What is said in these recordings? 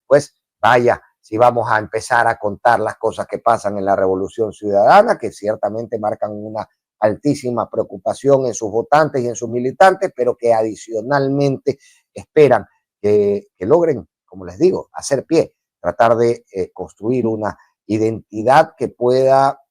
pues vaya, si vamos a empezar a contar las cosas que pasan en la Revolución Ciudadana, que ciertamente marcan una altísima preocupación en sus votantes y en sus militantes, pero que adicionalmente esperan que logren, como les digo, hacer pie, tratar de construir una identidad que pueda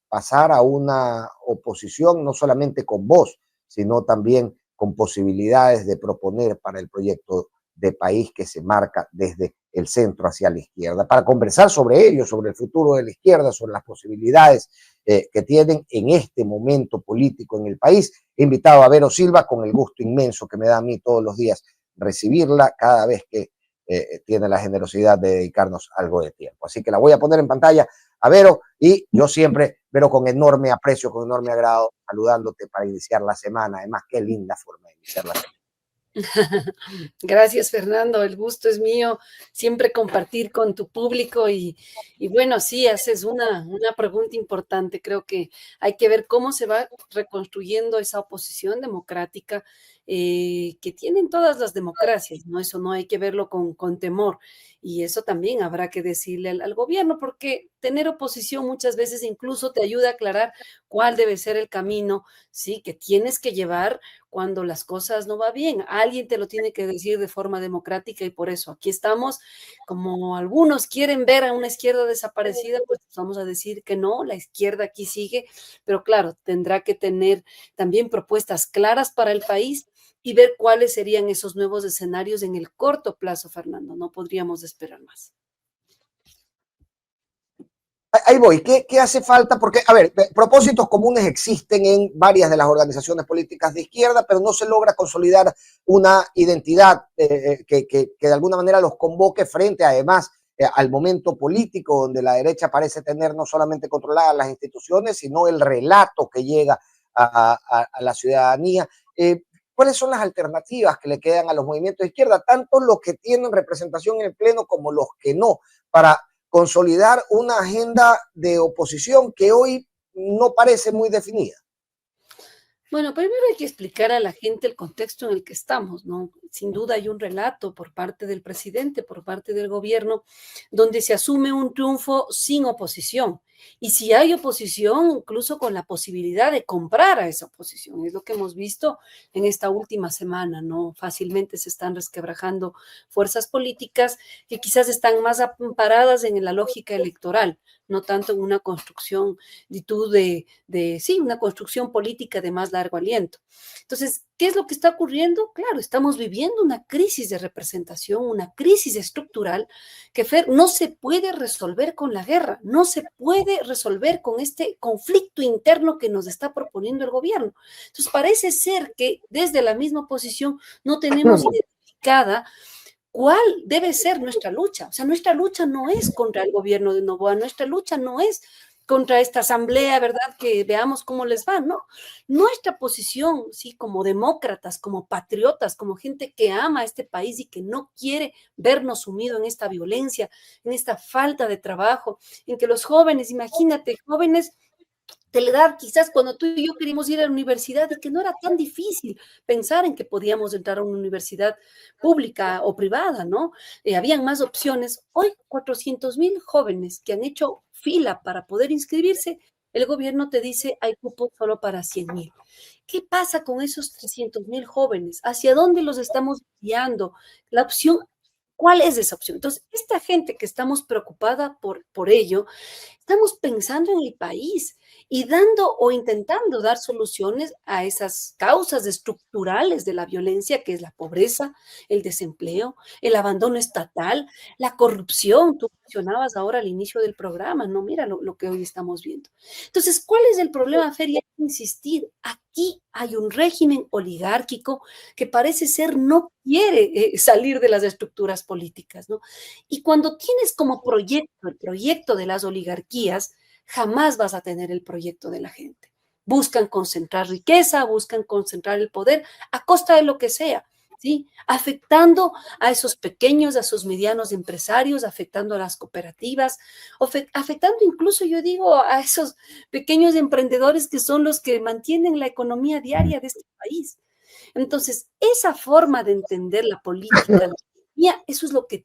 pasar a una oposición no solamente con voz, sino también con posibilidades de proponer para el proyecto de país que se marca desde el centro hacia la izquierda, para conversar sobre ello, sobre el futuro de la izquierda, sobre las posibilidades que tienen en este momento político en el país. He invitado a Vero Silva con el gusto inmenso que me da a mí todos los días recibirla cada vez que tiene la generosidad de dedicarnos algo de tiempo. Así que la voy a poner en pantalla a Vero y yo siempre, Vero, con enorme aprecio, con enorme agrado, saludándote para iniciar la semana. Además, qué linda forma de iniciar la semana. Gracias, Fernando, el gusto es mío, siempre compartir con tu público y bueno, sí, haces una pregunta importante, creo que hay que ver cómo se va reconstruyendo esa oposición democrática que tienen todas las democracias, ¿no? Eso no hay que verlo con temor y eso también habrá que decirle al gobierno porque tener oposición muchas veces incluso te ayuda a aclarar cuál debe ser el camino, sí, que tienes que llevar cuando las cosas no va bien. Alguien te lo tiene que decir de forma democrática y por eso aquí estamos, como algunos quieren ver a una izquierda desaparecida, pues vamos a decir que no, la izquierda aquí sigue, pero claro, tendrá que tener también propuestas claras para el país y ver cuáles serían esos nuevos escenarios en el corto plazo, Fernando. No podríamos esperar más. Ahí voy, ¿qué hace falta? Porque, a ver, propósitos comunes existen en varias de las organizaciones políticas de izquierda, pero no se logra consolidar una identidad que de alguna manera los convoque frente, además, al momento político, donde la derecha parece tener no solamente controladas las instituciones, sino el relato que llega a la ciudadanía. ¿Cuáles son las alternativas que le quedan a los movimientos de izquierda, tanto los que tienen representación en el Pleno como los que no, para consolidar una agenda de oposición que hoy no parece muy definida? Bueno, primero hay que explicar a la gente el contexto en el que estamos, ¿no? Sin duda hay un relato por parte del presidente, por parte del gobierno, donde se asume un triunfo sin oposición. Y si hay oposición, incluso con la posibilidad de comprar a esa oposición. Es lo que hemos visto en esta última semana, ¿no? Fácilmente se están resquebrajando fuerzas políticas que quizás están más amparadas en la lógica electoral, no tanto en una construcción sí, una construcción política de más largo aliento. Entonces, ¿qué es lo que está ocurriendo? Claro, estamos viviendo una crisis de representación, una crisis estructural que, Fer, no se puede resolver con la guerra, no se puede resolver con este conflicto interno que nos está proponiendo el gobierno. Entonces, parece ser que desde la misma oposición no tenemos identificada cuál debe ser nuestra lucha. O sea, nuestra lucha no es contra el gobierno de Noboa, nuestra lucha no es contra esta asamblea, ¿verdad? Que veamos cómo les va, ¿no? Nuestra posición, sí, como demócratas, como patriotas, como gente que ama a este país y que no quiere vernos sumido en esta violencia, en esta falta de trabajo, en que los jóvenes, imagínate, jóvenes de la edad, quizás cuando tú y yo queríamos ir a la universidad y que no era tan difícil pensar en que podíamos entrar a una universidad pública o privada, ¿no? Habían más opciones. Hoy, 400,000 jóvenes que han hecho fila para poder inscribirse, el gobierno te dice hay cupos solo para 100,000. ¿Qué pasa con esos 300,000 jóvenes? ¿Hacia dónde los estamos guiando? La opción, ¿cuál es esa opción? Entonces, esta gente que estamos preocupada por ello, estamos pensando en el país y dando o intentando dar soluciones a esas causas estructurales de la violencia, que es la pobreza, el desempleo, el abandono estatal, la corrupción. Tú mencionabas ahora al inicio del programa, ¿no? Mira lo que hoy estamos viendo. Entonces, ¿cuál es el problema, Feria? Insistir, aquí hay un régimen oligárquico que parece ser no quiere salir de las estructuras políticas, ¿no? Y cuando tienes como proyecto el proyecto de las oligarquías, jamás vas a tener el proyecto de la gente. Buscan concentrar riqueza, buscan concentrar el poder a costa de lo que sea, ¿sí? Afectando a esos pequeños, a esos medianos empresarios, afectando a las cooperativas, afectando incluso, yo digo, a esos pequeños emprendedores que son los que mantienen la economía diaria de este país. Entonces, esa forma de entender la política, la economía, eso es lo que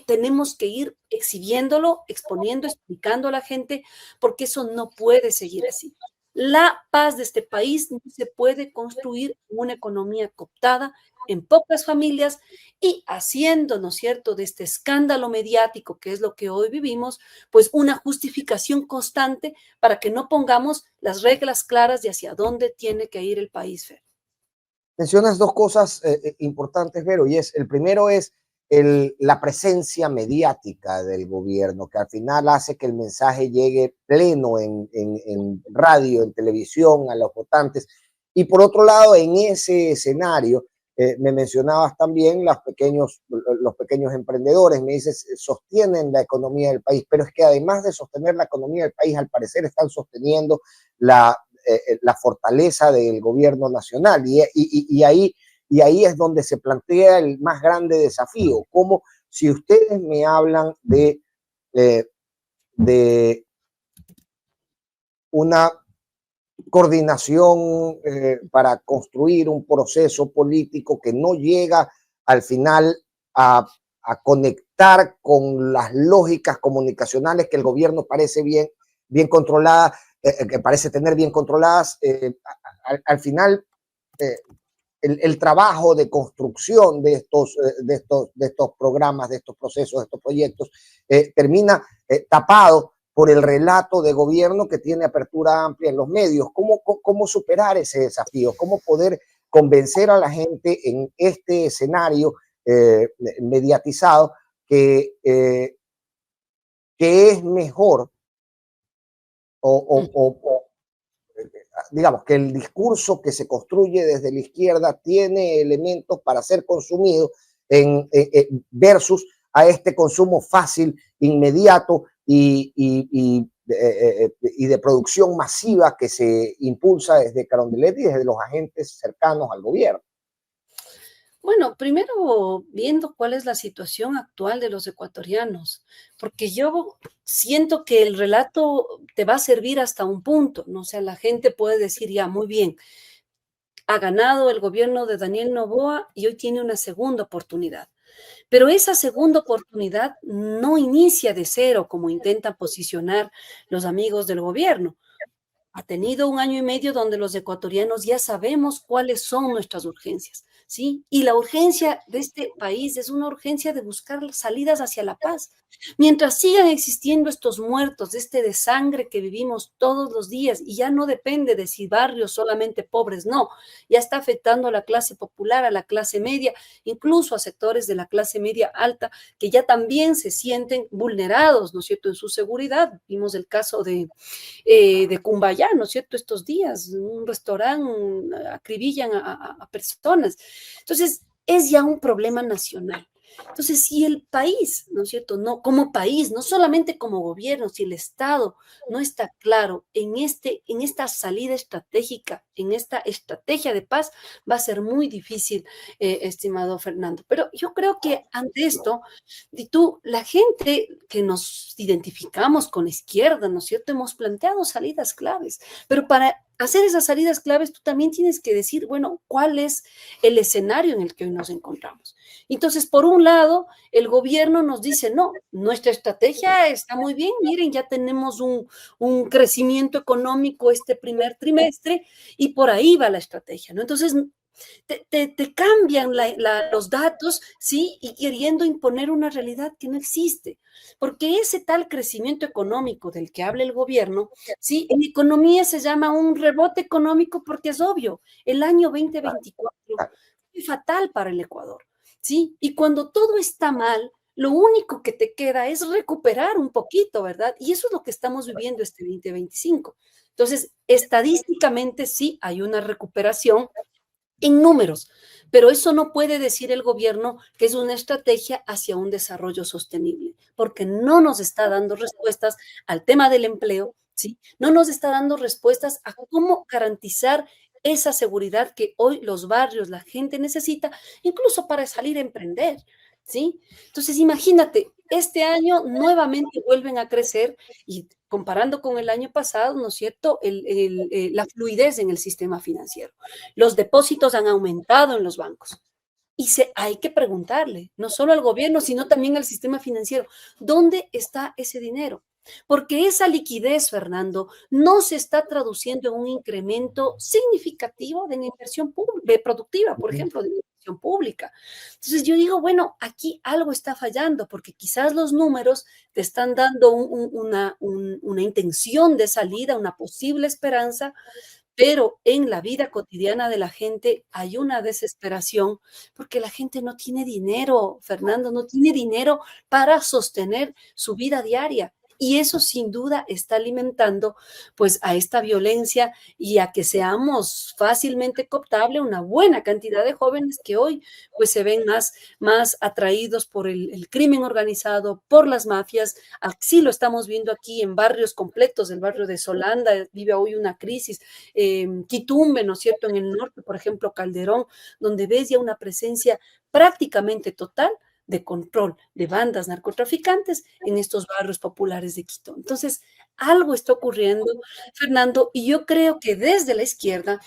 tenemos que ir exhibiéndolo, exponiendo, explicando a la gente, porque eso no puede seguir así. La paz de este país no se puede construir en una economía cooptada, en pocas familias y haciendo, ¿no es cierto?, de este escándalo mediático, que es lo que hoy vivimos, pues una justificación constante para que no pongamos las reglas claras de hacia dónde tiene que ir el país, Fer. Mencionas dos cosas importantes, Vero, y el primero es la presencia mediática del gobierno, que al final hace que el mensaje llegue pleno en radio, en televisión, a los votantes. Y por otro lado, en ese escenario, me mencionabas también los pequeños emprendedores, me dices, sostienen la economía del país, pero es que además de sostener la economía del país, al parecer están sosteniendo la fortaleza del gobierno nacional y ahí es donde se plantea el más grande desafío, como si ustedes me hablan de una coordinación para construir un proceso político que no llega al final a conectar con las lógicas comunicacionales que el gobierno parece bien controlada, que parece tener bien controladas, al final el trabajo de construcción de estos programas, de estos procesos, de estos proyectos, termina tapado por el relato de gobierno que tiene apertura amplia en los medios. ¿Cómo superar ese desafío? ¿Cómo poder convencer a la gente en este escenario mediatizado que es mejor o digamos, que el discurso que se construye desde la izquierda tiene elementos para ser consumido versus a este consumo fácil, inmediato y de producción masiva que se impulsa desde Carondelet y desde los agentes cercanos al gobierno? Bueno, primero viendo cuál es la situación actual de los ecuatorianos, porque yo siento que el relato te va a servir hasta un punto, ¿no? O sea, la gente puede decir, ya, muy bien, ha ganado el gobierno de Daniel Noboa y hoy tiene una segunda oportunidad. Pero esa segunda oportunidad no inicia de cero, como intentan posicionar los amigos del gobierno. Ha tenido un año y medio donde los ecuatorianos ya sabemos cuáles son nuestras urgencias, ¿sí? Y la urgencia de este país es una urgencia de buscar salidas hacia la paz. Mientras sigan existiendo estos muertos, de este desangre que vivimos todos los días, y ya no depende de si barrios solamente pobres, no, ya está afectando a la clase popular, a la clase media, incluso a sectores de la clase media alta, que ya también se sienten vulnerados, ¿no es cierto?, en su seguridad. Vimos el caso de Cumbayá, ¿no es cierto? Estos días, un restaurante acribillan a personas. Entonces, es ya un problema nacional. Entonces, si el país, ¿no es cierto? No, como país, no solamente como gobierno, si el Estado no está claro en esta salida estratégica, en esta estrategia de paz, va a ser muy difícil, estimado Fernando. Pero yo creo que ante esto, y tú, la gente que nos identificamos con la izquierda, ¿no es cierto? Hemos planteado salidas claves, pero para hacer esas salidas claves tú también tienes que decir, bueno, ¿cuál es el escenario en el que hoy nos encontramos? Entonces, por un lado, el gobierno nos dice, no, nuestra estrategia está muy bien, miren, ya tenemos un crecimiento económico este primer trimestre y por ahí va la estrategia, ¿no? Entonces, te cambian los datos, ¿sí? Y queriendo imponer una realidad que no existe. Porque ese tal crecimiento económico del que habla el gobierno, ¿sí? En economía se llama un rebote económico porque es obvio, el año 2024 fue fatal para el Ecuador, ¿sí? Y cuando todo está mal, lo único que te queda es recuperar un poquito, ¿verdad? Y eso es lo que estamos viviendo este 2025. Entonces, estadísticamente sí hay una recuperación en números, pero eso no puede decir el gobierno que es una estrategia hacia un desarrollo sostenible, porque no nos está dando respuestas al tema del empleo, ¿sí? No nos está dando respuestas a cómo garantizar esa seguridad que hoy los barrios, la gente necesita, incluso para salir a emprender, ¿sí? Entonces, imagínate, este año nuevamente vuelven a crecer y comparando con el año pasado, ¿no es cierto?, la fluidez en el sistema financiero. Los depósitos han aumentado en los bancos. Y hay que preguntarle, no solo al gobierno, sino también al sistema financiero, ¿dónde está ese dinero? Porque esa liquidez, Fernando, no se está traduciendo en un incremento significativo de la inversión productiva, por ejemplo, de la inversión pública. Entonces yo digo, bueno, aquí algo está fallando, porque quizás los números te están dando una intención de salida, una posible esperanza, pero en la vida cotidiana de la gente hay una desesperación porque la gente no tiene dinero, Fernando, no tiene dinero para sostener su vida diaria. Y eso sin duda está alimentando pues a esta violencia y a que seamos fácilmente cooptable una buena cantidad de jóvenes que hoy pues se ven más atraídos por el crimen organizado, por las mafias. Así lo estamos viendo aquí en barrios completos, el barrio de Solanda vive hoy una crisis, Quitumbe, ¿no es cierto?, en el norte, por ejemplo, Calderón, donde ves ya una presencia prácticamente total de control de bandas narcotraficantes en estos barrios populares de Quito. Entonces, algo está ocurriendo, Fernando, y yo creo que desde la izquierda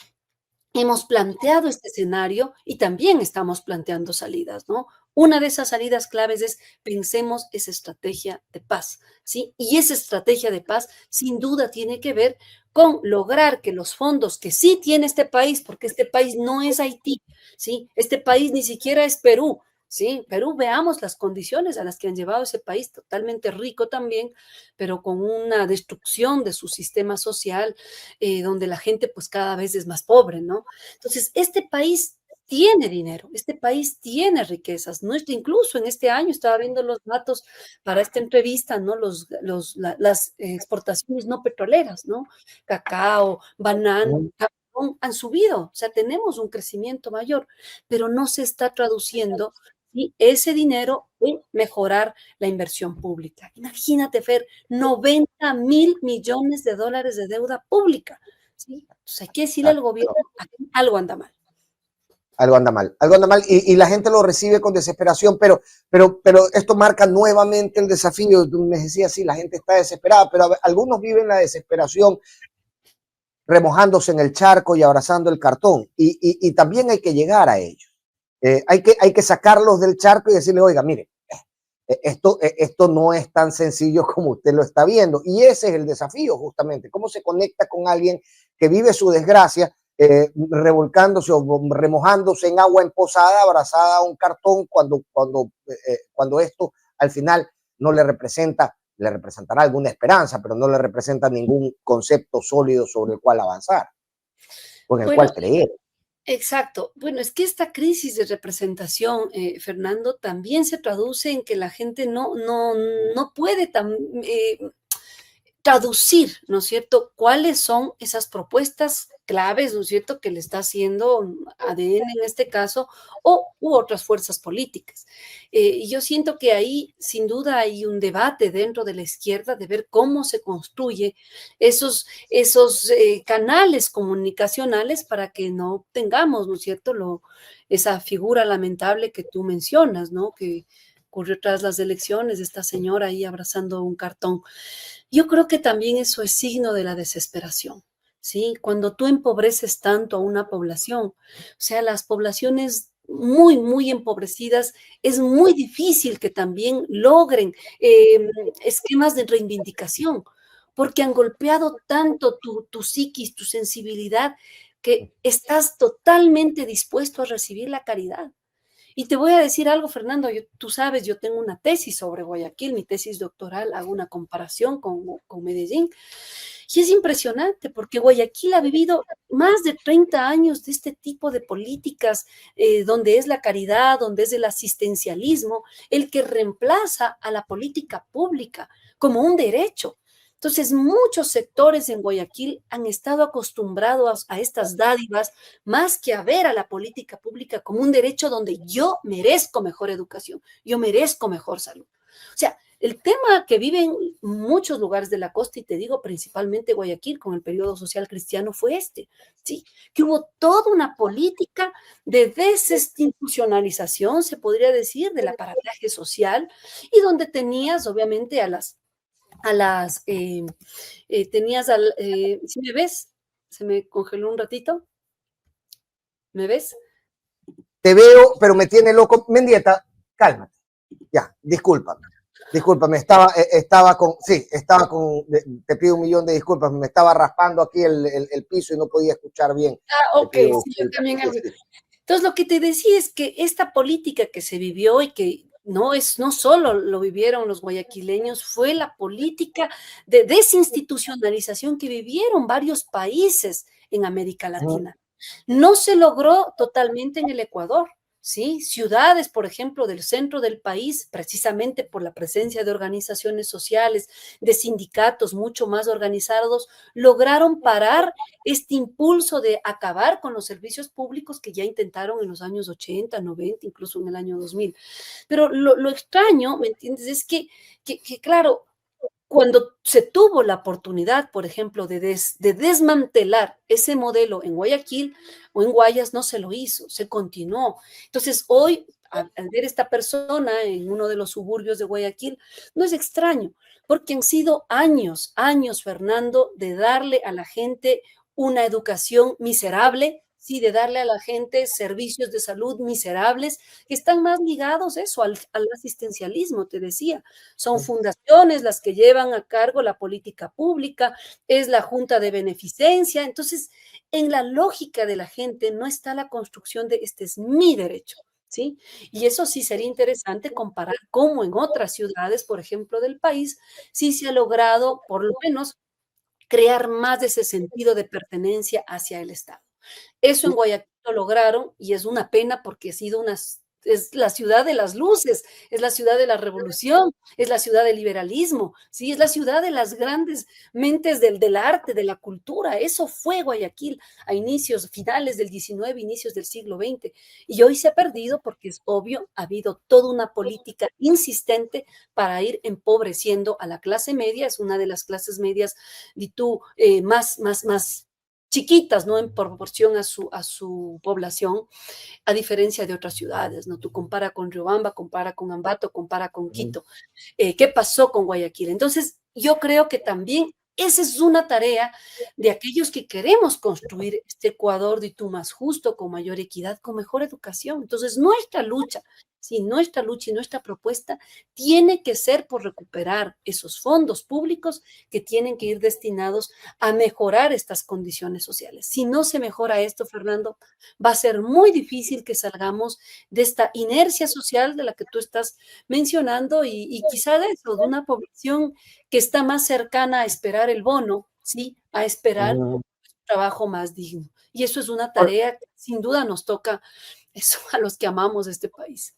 hemos planteado este escenario y también estamos planteando salidas, ¿no? Una de esas salidas claves es pensemos esa estrategia de paz, ¿sí? Y esa estrategia de paz sin duda tiene que ver con lograr que los fondos que sí tiene este país, porque este país no es Haití, ¿sí? Este país ni siquiera es Perú, ¿sí? Perú, veamos las condiciones a las que han llevado ese país, totalmente rico también, pero con una destrucción de su sistema social, donde la gente pues cada vez es más pobre, ¿no? Entonces, este país tiene dinero, este país tiene riquezas. Incluso en este año estaba viendo los datos para esta entrevista, ¿no? Las exportaciones no petroleras, ¿no? Cacao, banano, carbón, han subido, o sea, tenemos un crecimiento mayor, pero no se está traduciendo, ¿sí?, ese dinero en mejorar la inversión pública. Imagínate, Fer, 90.000 millones de dólares de deuda pública, ¿sí? Entonces hay que decirle al gobierno, aquí algo anda mal. Algo anda mal y la gente lo recibe con desesperación, pero esto marca nuevamente el desafío. Tú me decías, sí, la gente está desesperada, pero algunos viven la desesperación remojándose en el charco y abrazando el cartón, y también hay que llegar a ellos. Hay que sacarlos del charco y decirle, oiga, mire, esto no es tan sencillo como usted lo está viendo. Y ese es el desafío, justamente. ¿Cómo se conecta con alguien que vive su desgracia, revolcándose o remojándose en agua emposada, abrazada a un cartón, cuando esto al final no le representa, le representará alguna esperanza, pero no le representa ningún concepto sólido sobre el cual avanzar o en el Bueno, cual creer? exacto. Bueno, es que esta crisis de representación, Fernando, también se traduce en que la gente no puede traducir, ¿no es cierto?, cuáles son esas propuestas claves, ¿no es cierto?, que le está haciendo ADN en este caso, u otras fuerzas políticas. Y yo siento que ahí, sin duda, hay un debate dentro de la izquierda de ver cómo se construye esos canales comunicacionales para que no tengamos, ¿no es cierto?, esa figura lamentable que tú mencionas, ¿no?, que ocurrió tras las elecciones, esta señora ahí abrazando un cartón. Yo creo que también eso es signo de la desesperación, ¿sí? Cuando tú empobreces tanto a una población, o sea, las poblaciones muy empobrecidas, es muy difícil que también logren esquemas de reivindicación, porque han golpeado tanto tu psiquis, tu sensibilidad, que estás totalmente dispuesto a recibir la caridad. Y te voy a decir algo, Fernando, tú sabes, yo tengo una tesis sobre Guayaquil, mi tesis doctoral, hago una comparación con Medellín, y es impresionante porque Guayaquil ha vivido más de 30 años de este tipo de políticas, donde es la caridad, donde es el asistencialismo, el que reemplaza a la política pública como un derecho. Entonces, muchos sectores en Guayaquil han estado acostumbrados a estas dádivas más que a ver a la política pública como un derecho donde yo merezco mejor educación, yo merezco mejor salud. O sea, el tema que viven muchos lugares de la costa, y te digo principalmente Guayaquil con el periodo social cristiano, fue este, ¿sí? Que hubo toda una política de desinstitucionalización, se podría decir, del aparataje social, y donde tenías obviamente ¿sí me ves? Se me congeló un ratito, ¿me ves? Te veo, pero me tiene loco. Mendieta, cálmate. Ya, discúlpame. Discúlpame, te pido un millón de disculpas, me estaba raspando aquí el piso y no podía escuchar bien. Ah, Te ok, pido sí, yo disculpas. también Sí, algo. sí. Entonces, lo que te decía es que esta política que se vivió y que no solo lo vivieron los guayaquileños, fue la política de desinstitucionalización que vivieron varios países en América Ujú. Latina. No se logró totalmente en el Ecuador, ¿sí? Ciudades, por ejemplo, del centro del país, precisamente por la presencia de organizaciones sociales, de sindicatos mucho más organizados, lograron parar este impulso de acabar con los servicios públicos que ya intentaron en los años 80, 90, incluso en el año 2000. Pero lo extraño, ¿me entiendes? Es que claro, cuando se tuvo la oportunidad, por ejemplo, de desmantelar ese modelo en Guayaquil o en Guayas, no se lo hizo, se continuó. Entonces, hoy, al ver esta persona en uno de los suburbios de Guayaquil, no es extraño, porque han sido años, años, Fernando, de darle a la gente una educación miserable, sí, de darle a la gente servicios de salud miserables, que están más ligados eso, al asistencialismo, te decía. Son fundaciones las que llevan a cargo la política pública, es la junta de beneficencia. Entonces, en la lógica de la gente no está la construcción de este es mi derecho, ¿sí? Y eso sí sería interesante comparar cómo en otras ciudades, por ejemplo, del país, sí se ha logrado, por lo menos, crear más de ese sentido de pertenencia hacia el Estado. Eso en Guayaquil lo lograron y es una pena porque ha sido es la ciudad de las luces, es la ciudad de la revolución, es la ciudad del liberalismo, sí, es la ciudad de las grandes mentes del arte, de la cultura. Eso fue Guayaquil a inicios, finales del XIX, inicios del siglo XX. Y hoy se ha perdido porque es obvio, ha habido toda una política insistente para ir empobreciendo a la clase media, es una de las clases medias, y tú, más chiquitas, ¿no? En proporción a su población, a diferencia de otras ciudades, ¿no? Tú compara con Riobamba, compara con Ambato, compara con Quito. ¿Qué pasó con Guayaquil? Entonces, yo creo que también esa es una tarea de aquellos que queremos construir este Ecuador de tú más justo, con mayor equidad, con mejor educación. Entonces, nuestra lucha, sí, nuestra lucha y nuestra propuesta tiene que ser por recuperar esos fondos públicos que tienen que ir destinados a mejorar estas condiciones sociales. Si no se mejora esto, Fernando, va a ser muy difícil que salgamos de esta inercia social de la que tú estás mencionando y quizá de eso, de una población que está más cercana a esperar el bono, ¿sí? A esperar un trabajo más digno. Y eso es una tarea que sin duda nos toca eso a los que amamos este país.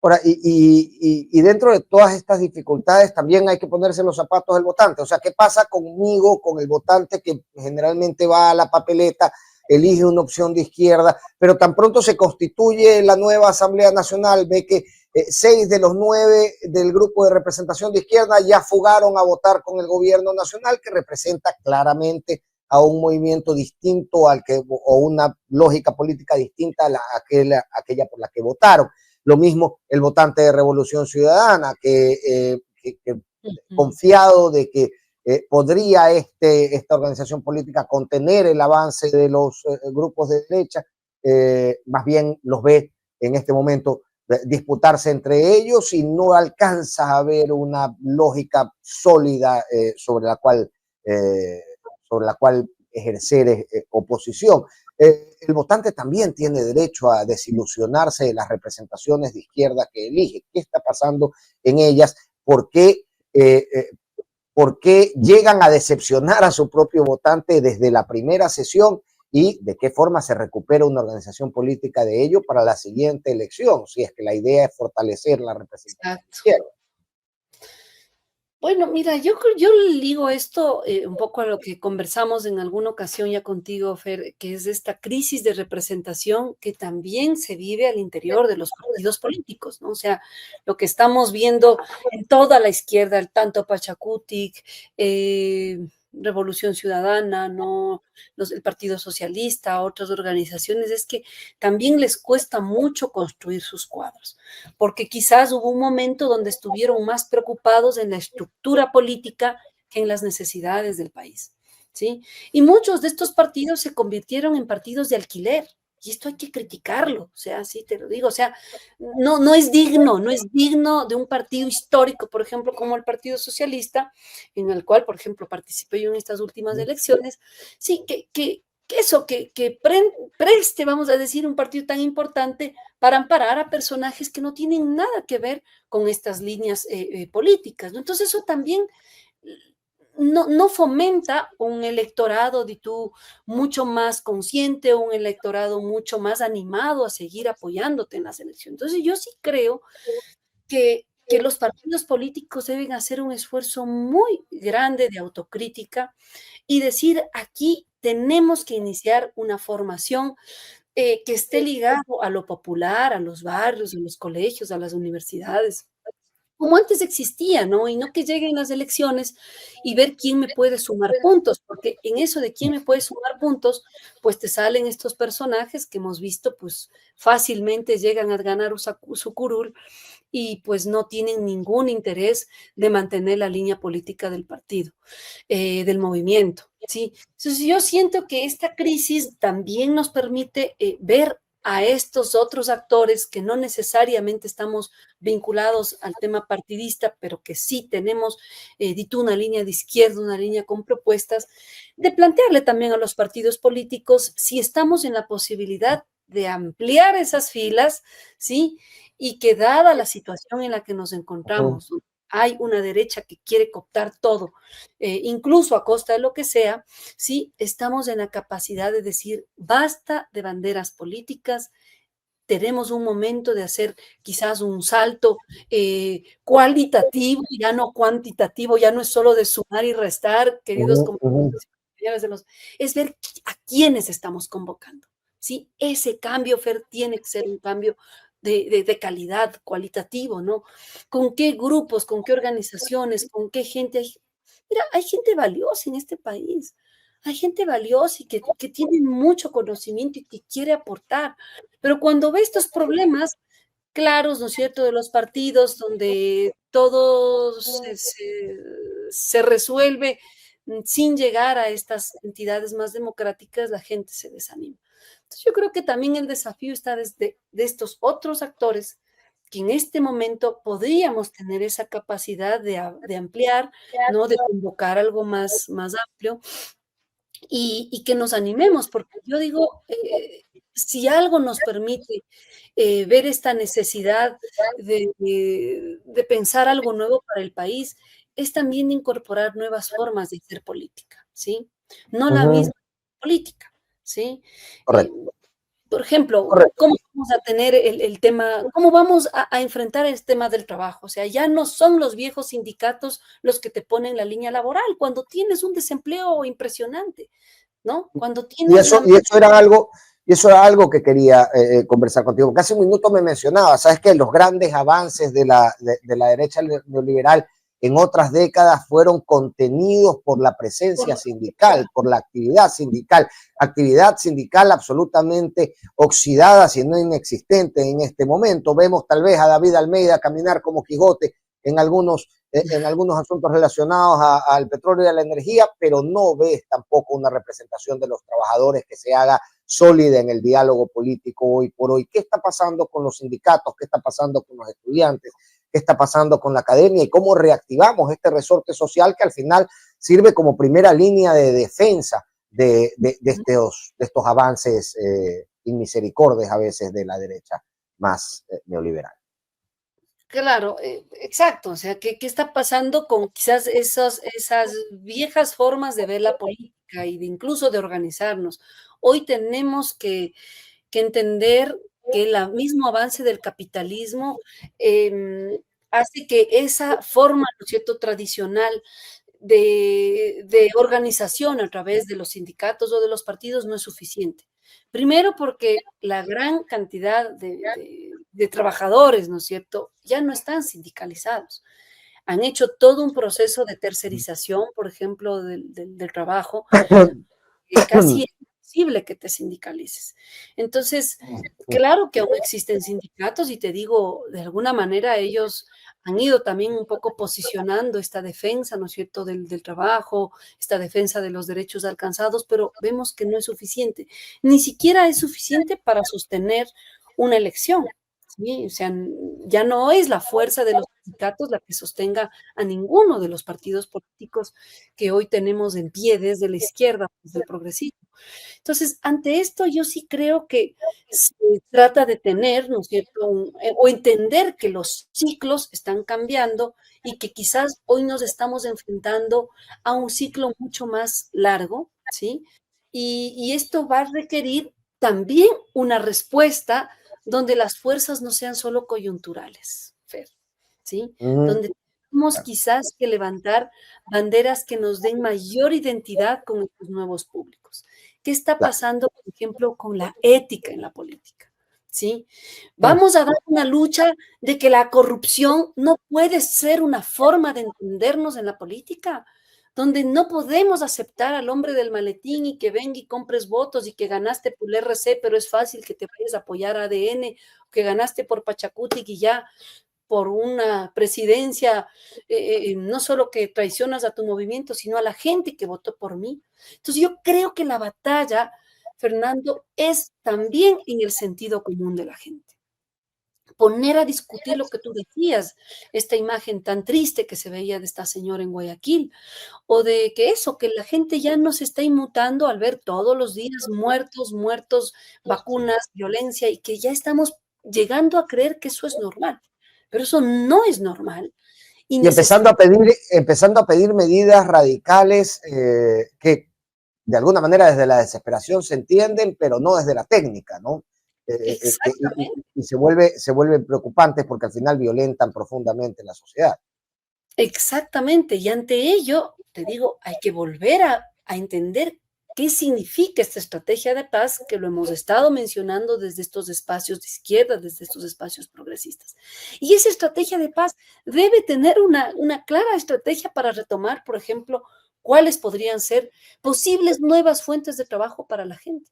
Ahora, y dentro de todas estas dificultades también hay que ponerse los zapatos del votante. O sea, ¿qué pasa conmigo, con el votante que generalmente va a la papeleta, elige una opción de izquierda, pero tan pronto se constituye la nueva Asamblea Nacional, ve que 6 de los 9 del grupo de representación de izquierda ya fugaron a votar con el gobierno nacional, que representa claramente a un movimiento distinto o una lógica política distinta a aquella por la que votaron? Lo mismo el votante de Revolución Ciudadana, que confiado de que podría esta organización política contener el avance de los grupos de derecha, más bien los ve en este momento disputarse entre ellos y no alcanza a ver una lógica sólida sobre la cual ejercer oposición. El votante también tiene derecho a desilusionarse de las representaciones de izquierda que elige. ¿Qué está pasando en ellas? ¿Por qué llegan a decepcionar a su propio votante desde la primera sesión? ¿Y de qué forma se recupera una organización política de ello para la siguiente elección? Si es que la idea es fortalecer la representación de Exacto. izquierda. Bueno, mira, yo ligo esto un poco a lo que conversamos en alguna ocasión ya contigo, Fer, que es esta crisis de representación que también se vive al interior de los partidos políticos, ¿no? O sea, lo que estamos viendo en toda la izquierda, el tanto Pachacutic, Revolución Ciudadana, ¿no? El Partido Socialista, otras organizaciones, es que también les cuesta mucho construir sus cuadros porque quizás hubo un momento donde estuvieron más preocupados en la estructura política que en las necesidades del país, ¿sí? Y muchos de estos partidos se convirtieron en partidos de alquiler, Y esto hay que criticarlo, o sea, sí te lo digo, o sea, no es digno, no es digno de un partido histórico, por ejemplo, como el Partido Socialista, en el cual, por ejemplo, participé yo en estas últimas elecciones, sí, preste, vamos a decir, un partido tan importante para amparar a personajes que no tienen nada que ver con estas líneas políticas, ¿no? Entonces eso también no fomenta un electorado de tú mucho más consciente, un electorado mucho más animado a seguir apoyándote en las elecciones. Entonces yo sí creo que los partidos políticos deben hacer un esfuerzo muy grande de autocrítica y decir, aquí tenemos que iniciar una formación que esté ligado a lo popular, a los barrios, a los colegios, a las universidades, como antes existía, ¿no? Y no que lleguen las elecciones y ver quién me puede sumar puntos, porque en eso de quién me puede sumar puntos, pues te salen estos personajes que hemos visto, pues fácilmente llegan a ganar su curul y pues no tienen ningún interés de mantener la línea política del partido, del movimiento, ¿sí? Entonces yo siento que esta crisis también nos permite ver a estos otros actores que no necesariamente estamos vinculados al tema partidista, pero que sí tenemos, dito una línea de izquierda, una línea con propuestas, de plantearle también a los partidos políticos si estamos en la posibilidad de ampliar esas filas, ¿sí? Y que dada la situación en la que nos Ujú, encontramos, hay una derecha que quiere cooptar todo, incluso a costa de lo que sea, sí, estamos en la capacidad de decir, basta de banderas políticas, tenemos un momento de hacer quizás un salto cualitativo, ya no cuantitativo, ya no es solo de sumar y restar, queridos ujú, ujú. compañeros y compañeras es ver a quiénes estamos convocando. ¿Sí? Ese cambio, Fer, tiene que ser un cambio de calidad, cualitativo, ¿no? ¿Con qué grupos, con qué organizaciones, con qué gente? Mira, hay gente valiosa en este país. Hay gente valiosa y que tiene mucho conocimiento y que quiere aportar. Pero cuando ve estos problemas claros, ¿no es cierto?, de los partidos, donde todo se resuelve sin llegar a estas entidades más democráticas, la gente se desanima. Entonces, yo creo que también el desafío está desde de estos otros actores que en este momento podríamos tener esa capacidad de ampliar, ¿no?, de convocar algo más amplio y que nos animemos, porque yo digo, si algo nos permite ver esta necesidad de pensar algo nuevo para el país, es también incorporar nuevas formas de hacer política, ¿sí? No la Ujú, misma política, ¿sí? Eh, correcto, por ejemplo, correcto. ¿cómo vamos a tener el tema, cómo vamos a enfrentar el tema del trabajo? O sea, ya no son los viejos sindicatos los que te ponen la línea laboral cuando tienes un desempleo impresionante, ¿no? Cuando Y tienes eso, una... y eso era algo, y eso era algo que quería conversar contigo. Porque hace un minuto me mencionaba, sabes que los grandes avances de la derecha neoliberal en otras décadas fueron contenidos por la presencia sindical, por la actividad sindical absolutamente oxidada, si no inexistente en este momento. Vemos tal vez a David Almeida caminar como Quijote en algunos asuntos relacionados al petróleo y a la energía, pero no ves tampoco una representación de los trabajadores que se haga sólida en el diálogo político hoy por hoy. ¿Qué está pasando con los sindicatos? ¿Qué está pasando con los estudiantes? ¿Qué está pasando con la academia? ¿Y cómo reactivamos este resorte social que al final sirve como primera línea de defensa de estos avances inmisericordes a veces de la derecha más neoliberal? Claro, exacto. O sea, ¿qué está pasando con quizás esas viejas formas de ver la política y de incluso de organizarnos? Hoy tenemos que entender que el mismo avance del capitalismo hace que esa forma, ¿no es cierto?, tradicional de organización a través de los sindicatos o de los partidos no es suficiente. Primero, porque la gran cantidad de trabajadores, ¿no es cierto?, ya no están sindicalizados. Han hecho todo un proceso de tercerización, por ejemplo, del trabajo, casi imposible que te sindicalices. Entonces, claro que aún existen sindicatos y te digo, de alguna manera ellos han ido también un poco posicionando esta defensa, ¿no es cierto?, del trabajo, esta defensa de los derechos alcanzados, pero vemos que no es suficiente. Ni siquiera es suficiente para sostener una elección. ¿Sí? O sea, ya no es la fuerza de los sindicatos la que sostenga a ninguno de los partidos políticos que hoy tenemos en pie desde la izquierda, desde el progresismo. Entonces, ante esto yo sí creo que se trata de tener, ¿no es cierto?, o entender que los ciclos están cambiando y que quizás hoy nos estamos enfrentando a un ciclo mucho más largo, ¿sí? Y esto va a requerir también una respuesta donde las fuerzas no sean solo coyunturales, Fer, ¿sí? Mm, Donde tenemos quizás que levantar banderas que nos den mayor identidad con estos nuevos públicos. ¿Qué está claro. pasando, por ejemplo, con la ética en la política? ¿Sí? Mm, Vamos a dar una lucha de que la corrupción no puede ser una forma de entendernos en la política, donde no podemos aceptar al hombre del maletín y que venga y compres votos y que ganaste por el RC, pero es fácil que te vayas a apoyar a ADN, que ganaste por Pachacuti y ya por una presidencia, no solo que traicionas a tu movimiento, sino a la gente que votó por mí. Entonces yo creo que la batalla, Fernando, es también en el sentido común de la gente. Poner a discutir lo que tú decías, esta imagen tan triste que se veía de esta señora en Guayaquil, o de que eso, que la gente ya no se está inmutando al ver todos los días muertos, muertos, vacunas, violencia, y que ya estamos llegando a creer que eso es normal. Pero eso no es normal. Y Y empezando a pedir medidas radicales que de alguna manera desde la desesperación se entienden, pero no desde la técnica, ¿no? exactamente, Y se vuelven preocupantes porque al final violentan profundamente la sociedad. exactamente. Y ante ello, te digo, hay que volver a entender qué significa esta estrategia de paz que lo hemos estado mencionando desde estos espacios de izquierda, desde estos espacios progresistas. Y esa estrategia de paz debe tener una clara estrategia para retomar, por ejemplo, cuáles podrían ser posibles nuevas fuentes de trabajo para la gente.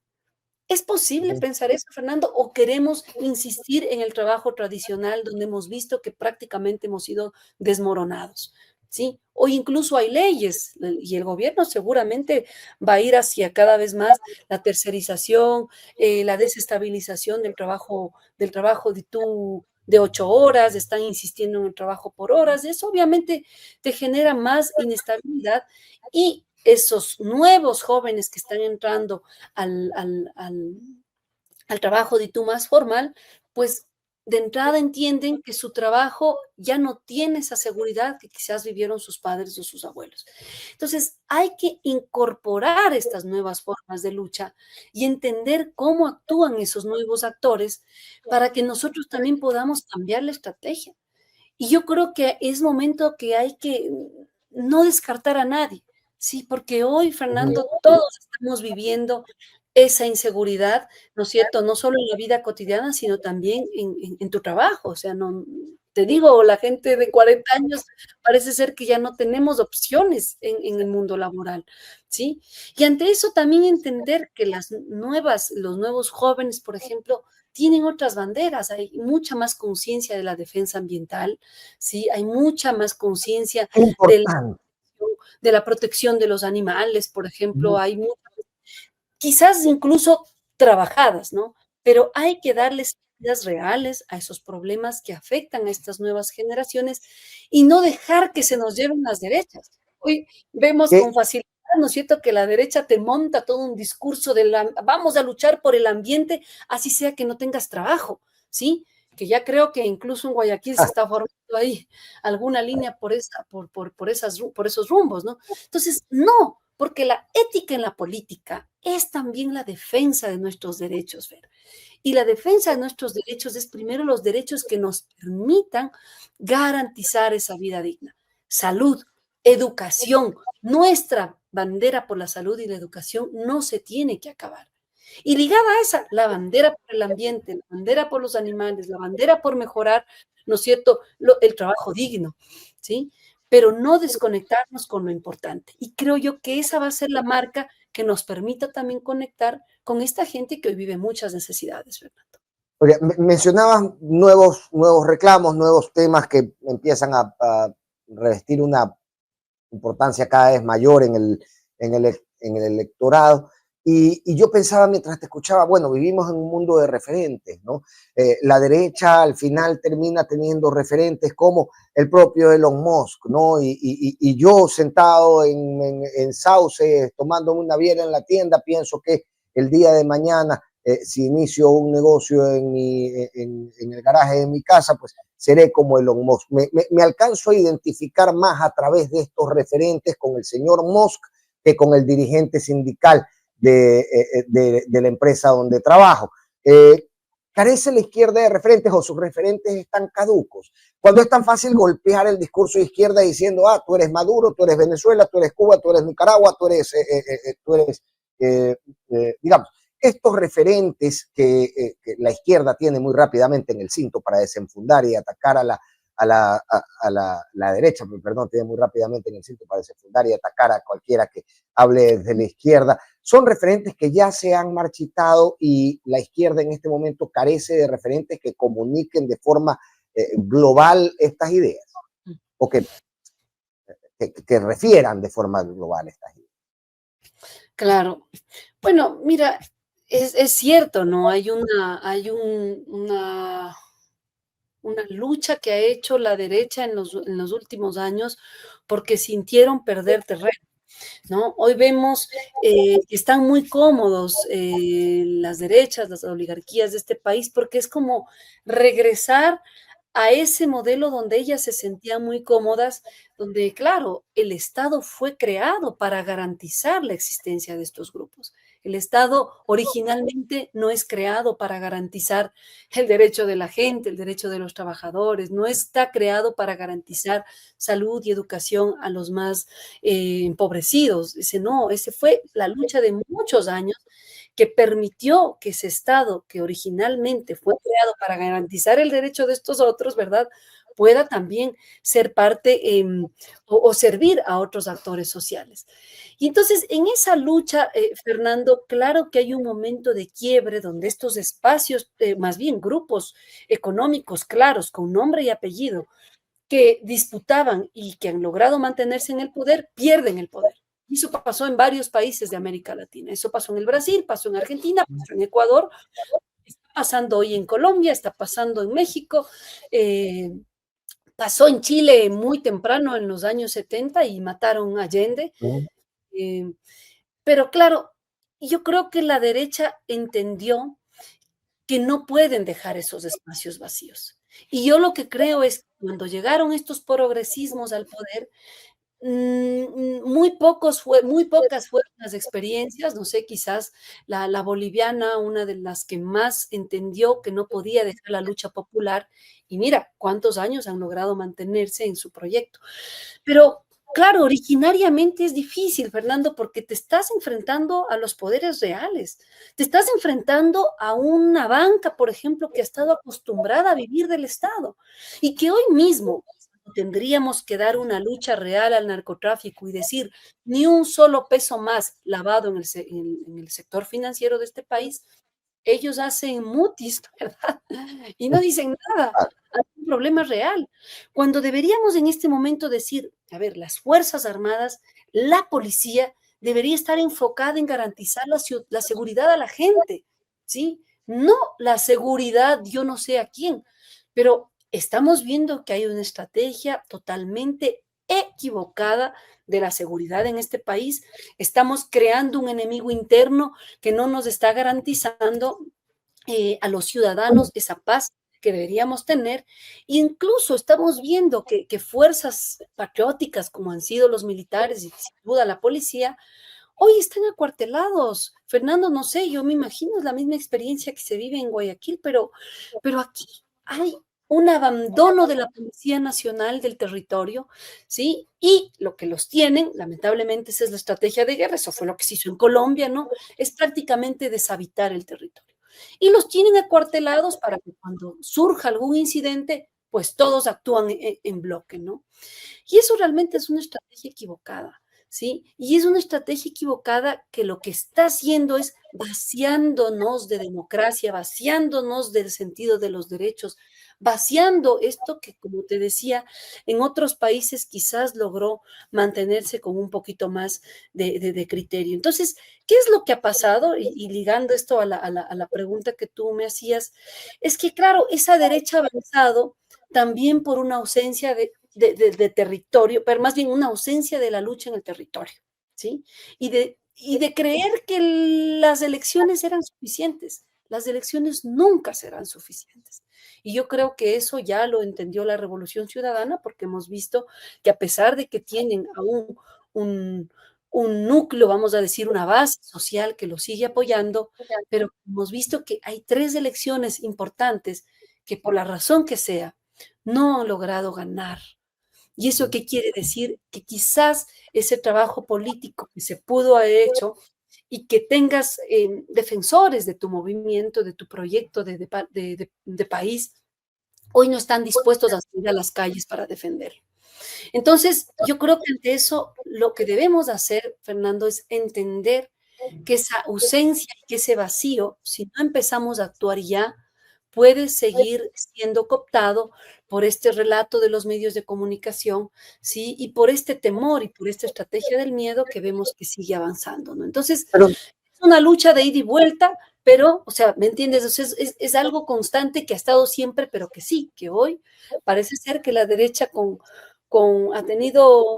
¿Es posible pensar eso, Fernando? ¿O queremos insistir en el trabajo tradicional donde hemos visto que prácticamente hemos sido desmoronados? ¿Sí? O incluso hay leyes y el gobierno seguramente va a ir hacia cada vez más la tercerización, la desestabilización del trabajo de 8 horas, están insistiendo en el trabajo por horas. Eso obviamente te genera más inestabilidad y esos nuevos jóvenes que están entrando al, al, al, al trabajo de tú más formal, pues de entrada entienden que su trabajo ya no tiene esa seguridad que quizás vivieron sus padres o sus abuelos. Entonces, hay que incorporar estas nuevas formas de lucha y entender cómo actúan esos nuevos actores para que nosotros también podamos cambiar la estrategia. Y yo creo que es momento que hay que no descartar a nadie, sí, porque hoy, Fernando, todos estamos viviendo esa inseguridad, ¿no es cierto? No solo en la vida cotidiana, sino también en tu trabajo. O sea, no, te digo, la gente de 40 años parece ser que ya no tenemos opciones en el mundo laboral, ¿sí? Y ante eso también entender que los nuevos jóvenes, por ejemplo, tienen otras banderas, hay mucha más conciencia de la defensa ambiental, ¿sí? Hay mucha más conciencia Es del importante. de la protección de los animales, por ejemplo, hay quizás incluso trabajadas, ¿no? Pero hay que darles salidas reales a esos problemas que afectan a estas nuevas generaciones y no dejar que se nos lleven las derechas. Hoy vemos Que con facilidad, ¿no es cierto?, que la derecha te monta todo un discurso de vamos a luchar por el ambiente, así sea que no tengas trabajo, ¿sí? Que ya creo que incluso en Guayaquil se está formando ahí alguna línea por esos rumbos, ¿no? Entonces, no, porque la ética en la política es también la defensa de nuestros derechos, Fer. Y la defensa de nuestros derechos es primero los derechos que nos permitan garantizar esa vida digna. Salud, educación. Nuestra bandera por la salud y la educación no se tiene que acabar. Y ligada a esa, la bandera por el ambiente, la bandera por los animales, la bandera por mejorar, ¿no es cierto?, el trabajo digno, ¿sí? Pero no desconectarnos con lo importante. Y creo yo que esa va a ser la marca que nos permita también conectar con esta gente que hoy vive muchas necesidades, Fernando. Porque mencionabas nuevos reclamos, nuevos temas que empiezan a revestir una importancia cada vez mayor en el electorado. Y yo pensaba mientras te escuchaba, bueno, vivimos en un mundo de referentes, ¿no? La derecha al final termina teniendo referentes como el propio Elon Musk, ¿no? Y yo sentado en Sauce, tomándome una biela en la tienda, pienso que el día de mañana, si inicio un negocio en el garaje de mi casa, pues seré como Elon Musk. Me alcanzo a identificar más a través de estos referentes con el señor Musk que con el dirigente sindical de la empresa donde trabajo. ¿Carece la izquierda de referentes o sus referentes están caducos? Cuando es tan fácil golpear el discurso de izquierda diciendo, tú eres Maduro, tú eres Venezuela, tú eres Cuba, tú eres Nicaragua, tú eres digamos, estos referentes que la izquierda tiene muy rápidamente en el cinto para desenfundar y atacar a la derecha, perdón, tiene muy rápidamente en el cinto para desenfundar y atacar a cualquiera que hable desde la izquierda, son referentes que ya se han marchitado y la izquierda en este momento carece de referentes que comuniquen de forma global estas ideas o que refieran de forma global estas ideas. Claro. Bueno, mira, es cierto, ¿no? Una lucha que ha hecho la derecha en los últimos años porque sintieron perder terreno, ¿no? Hoy vemos que están muy cómodos las derechas, las oligarquías de este país, porque es como regresar a ese modelo donde ellas se sentían muy cómodas, donde, claro, el Estado fue creado para garantizar la existencia de estos grupos. El Estado originalmente no es creado para garantizar el derecho de la gente, el derecho de los trabajadores, no está creado para garantizar salud y educación a los más empobrecidos. Ese fue la lucha de muchos años que permitió que ese Estado, que originalmente fue creado para garantizar el derecho de estos otros, ¿verdad?, pueda también ser parte o servir a otros actores sociales. Y entonces, en esa lucha, Fernando, claro que hay un momento de quiebre donde estos espacios, más bien grupos económicos claros, con nombre y apellido, que disputaban y que han logrado mantenerse en el poder, pierden el poder. Y eso pasó en varios países de América Latina. Eso pasó en el Brasil, pasó en Argentina, pasó en Ecuador, está pasando hoy en Colombia, está pasando en México, pasó en Chile muy temprano en los años 70 y mataron a Allende. Eh, pero claro, yo creo que la derecha entendió que no pueden dejar esos espacios vacíos. Y yo lo que creo es que cuando llegaron estos progresismos al poder, muy pocas fueron las experiencias, no sé, quizás la boliviana, una de las que más entendió que no podía dejar la lucha popular, y mira cuántos años han logrado mantenerse en su proyecto. Pero claro, originariamente es difícil, Fernando, porque te estás enfrentando a los poderes reales. Te estás enfrentando a una banca, por ejemplo, que ha estado acostumbrada a vivir del Estado y que hoy mismo tendríamos que dar una lucha real al narcotráfico y decir ni un solo peso más lavado en el sector financiero de este país. Ellos hacen mutis, ¿verdad? Y no dicen nada. Hay un problema real. Cuando deberíamos en este momento decir, a ver, las Fuerzas Armadas, la policía, debería estar enfocada en garantizar la seguridad a la gente, ¿sí? No la seguridad, yo no sé a quién, pero estamos viendo que hay una estrategia totalmente equivocada de la seguridad en este país. Estamos creando un enemigo interno que no nos está garantizando a los ciudadanos esa paz que deberíamos tener. Incluso estamos viendo que fuerzas patrióticas como han sido los militares y sin duda la policía, hoy están acuartelados. Fernando, no sé, yo me imagino es la misma experiencia que se vive en Guayaquil, pero aquí hay un abandono de la Policía Nacional del territorio, ¿sí? Y lo que los tienen, lamentablemente, esa es la estrategia de guerra, eso fue lo que se hizo en Colombia, ¿no? Es prácticamente deshabitar el territorio. Y los tienen acuartelados para que cuando surja algún incidente, pues todos actúan en bloque, ¿no? Y eso realmente es una estrategia equivocada. ¿sí? Y es una estrategia equivocada que lo que está haciendo es vaciándonos de democracia, vaciándonos del sentido de los derechos, vaciando esto que, como te decía, en otros países quizás logró mantenerse con un poquito más de criterio. Entonces, ¿qué es lo que ha pasado? Y ligando esto a la pregunta que tú me hacías, es que, claro, esa derecha ha avanzado también por una ausencia de territorio, pero más bien una ausencia de la lucha en el territorio, ¿sí? Y de creer que las elecciones eran suficientes. Las elecciones nunca serán suficientes. Y yo creo que eso ya lo entendió la Revolución Ciudadana, porque hemos visto que a pesar de que tienen aún un, un núcleo, vamos a decir, una base social que lo sigue apoyando, pero hemos visto que hay 3 elecciones importantes que por la razón que sea, no han logrado ganar. ¿Y eso qué quiere decir? Que quizás ese trabajo político que se pudo haber hecho y que tengas defensores de tu movimiento, de tu proyecto de país, hoy no están dispuestos a salir a las calles para defenderlo. Entonces, yo creo que ante eso lo que debemos hacer, Fernando, es entender que esa ausencia y que ese vacío, si no empezamos a actuar ya, puede seguir siendo cooptado por este relato de los medios de comunicación, ¿sí? Y por este temor y por esta estrategia del miedo que vemos que sigue avanzando, ¿no? Entonces, Pero es una lucha de ida y vuelta, pero, o sea, ¿me entiendes? O sea, es algo constante que ha estado siempre, pero que sí, que hoy parece ser que la derecha ha tenido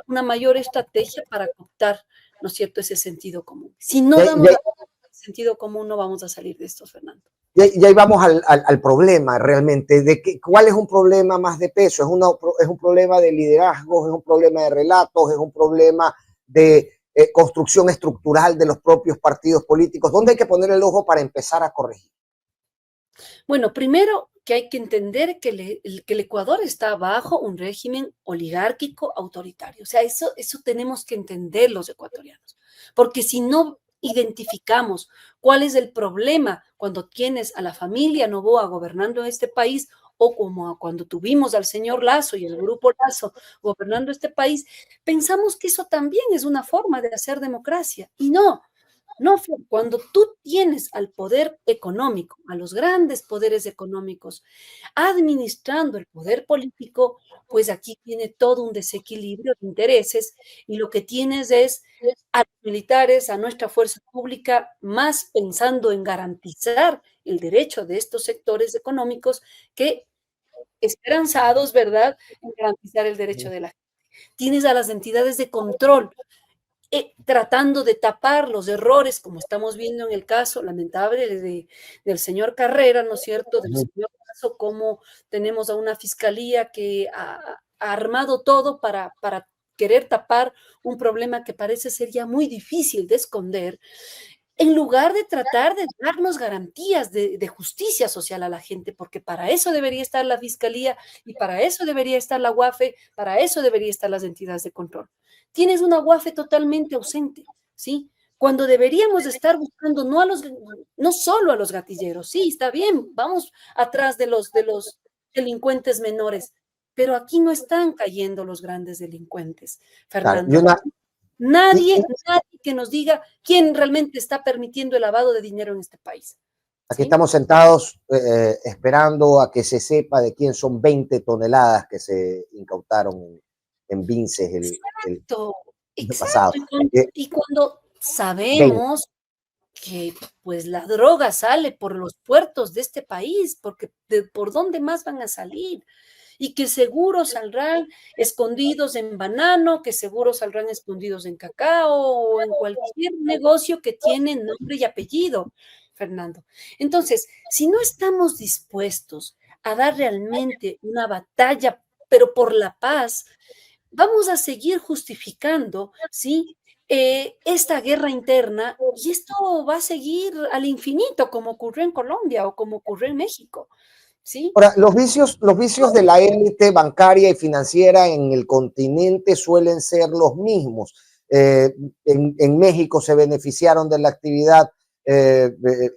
una mayor estrategia para cooptar, ¿no es cierto?, ese sentido común. Si no ya, damos ya, la sentido común, no vamos a salir de esto, Fernando. ya ahí vamos al problema realmente, de que, cuál es un problema más de peso, es un problema de liderazgo, es un problema de relatos, es un problema de construcción estructural de los propios partidos políticos, ¿dónde hay que poner el ojo para empezar a corregir? Bueno, primero que hay que entender que el Ecuador está bajo un régimen oligárquico autoritario. O sea, eso tenemos que entender los ecuatorianos. Porque si no identificamos cuál es el problema cuando tienes a la familia Noboa gobernando este país o como cuando tuvimos al señor Lazo y el grupo Lazo gobernando este país, pensamos que eso también es una forma de hacer democracia. Y no, no, cuando tú tienes al poder económico, a los grandes poderes económicos, administrando el poder político, pues aquí tiene todo un desequilibrio de intereses y lo que tienes es a los militares, a nuestra fuerza pública, más pensando en garantizar el derecho de estos sectores económicos que esperanzados, ¿verdad?, en garantizar el derecho de la gente. Tienes a las entidades de control tratando de tapar los errores, como estamos viendo en el caso lamentable del señor Carrera, ¿no es cierto?, del señor Lazo, como tenemos a una fiscalía que ha armado todo para querer tapar un problema que parece ser ya muy difícil de esconder, en lugar de tratar de darnos garantías de justicia social a la gente, porque para eso debería estar la fiscalía y para eso debería estar la UAFE, para eso debería estar las entidades de control. Tienes una UAFE totalmente ausente, ¿sí? Cuando deberíamos estar buscando no solo a los gatilleros, sí, está bien, vamos atrás de los delincuentes menores, pero aquí no están cayendo los grandes delincuentes, Claro, Fernando. y, Nadie que nos diga quién realmente está permitiendo el lavado de dinero en este país, aquí ¿sí? estamos sentados esperando a que se sepa de quién son 20 toneladas que se incautaron en Vinces el Exacto, año pasado. exacto. Y cuando 20. sabemos que pues la droga sale por los puertos de este país, porque ¿por dónde más van a salir? Y que seguro saldrán escondidos en banano, que seguro saldrán escondidos en cacao o en cualquier negocio que tiene nombre y apellido, Fernando. Entonces, si no estamos dispuestos a dar realmente una batalla, pero por la paz, vamos a seguir justificando, ¿sí? Esta guerra interna y esto va a seguir al infinito como ocurrió en Colombia o como ocurrió en México, ¿sí? Ahora, los vicios de la élite bancaria y financiera en el continente suelen ser los mismos. En México se beneficiaron de la actividad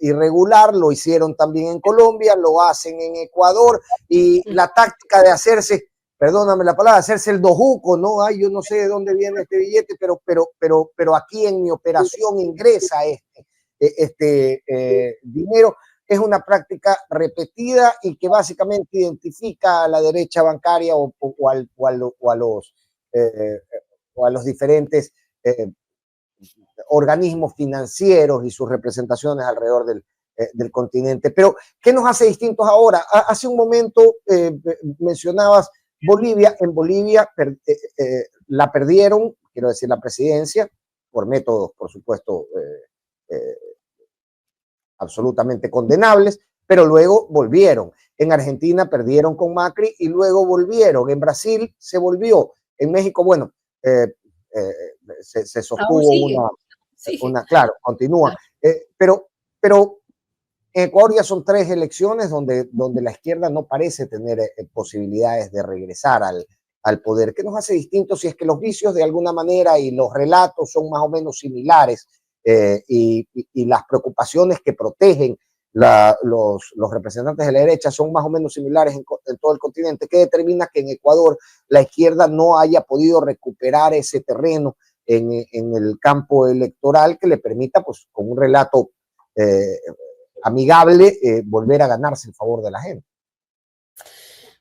irregular, lo hicieron también en Colombia, lo hacen en Ecuador y la táctica de hacerse, perdóname la palabra, hacerse el dojuco, ¿no? Ay, yo no sé de dónde viene este billete, pero aquí en mi operación ingresa este dinero. Es una práctica repetida y que básicamente identifica a la derecha bancaria o a los diferentes organismos financieros y sus representaciones alrededor del continente. Pero, ¿qué nos hace distintos ahora? Hace un momento mencionabas Bolivia. En Bolivia la perdieron, quiero decir, la presidencia, por métodos, por supuesto, absolutamente condenables, pero luego volvieron. En Argentina perdieron con Macri y luego volvieron. En Brasil se volvió. En México, bueno, se sostuvo claro, continúa. Pero en Ecuador ya son 3 elecciones donde la izquierda no parece tener posibilidades de regresar al poder. ¿Qué nos hace distintos si es que los vicios de alguna manera y los relatos son más o menos similares y las preocupaciones que protegen los representantes de la derecha son más o menos similares en todo el continente? ¿Qué determina que en Ecuador la izquierda no haya podido recuperar ese terreno en el campo electoral que le permita, pues, con un relato amigable, volver a ganarse el favor de la gente?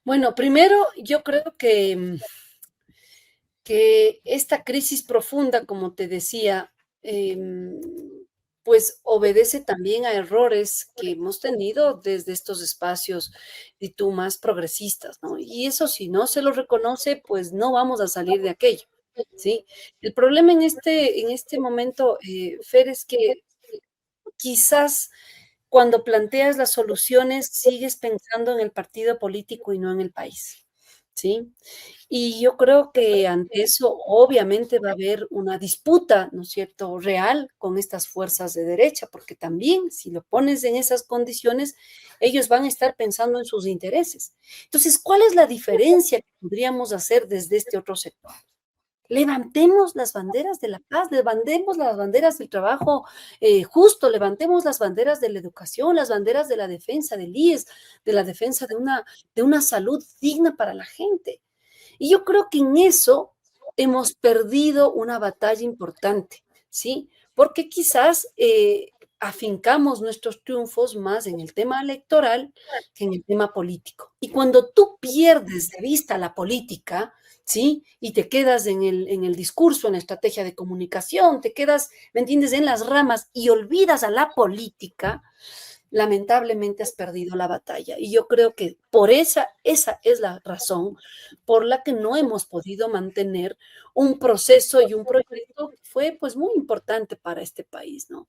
Bueno, primero yo creo que esta crisis profunda, como te decía, pues obedece también a errores que hemos tenido desde estos espacios y tú más progresistas, ¿no? Y eso si no se lo reconoce, pues no vamos a salir de aquello, ¿sí? El problema en este momento, Fer, es que quizás cuando planteas las soluciones sigues pensando en el partido político y no en el país, ¿sí? Y yo creo que ante eso obviamente va a haber una disputa, ¿no es cierto?, real con estas fuerzas de derecha, porque también si lo pones en esas condiciones, ellos van a estar pensando en sus intereses. Entonces, ¿cuál es la diferencia que podríamos hacer desde este otro sector? Levantemos las banderas de la paz, levantemos las banderas del trabajo justo, levantemos las banderas de la educación, las banderas de la defensa del IES, de la defensa de una salud digna para la gente. Y yo creo que en eso hemos perdido una batalla importante, ¿sí? Porque quizás afincamos nuestros triunfos más en el tema electoral que en el tema político. Y cuando tú pierdes de vista la política, ¿sí? Y te quedas en el discurso, en la estrategia de comunicación, te quedas, ¿me entiendes?, en las ramas y olvidas a la política, lamentablemente has perdido la batalla. Y yo creo que por esa es la razón por la que no hemos podido mantener un proceso y un proyecto que fue pues muy importante para este país, ¿no?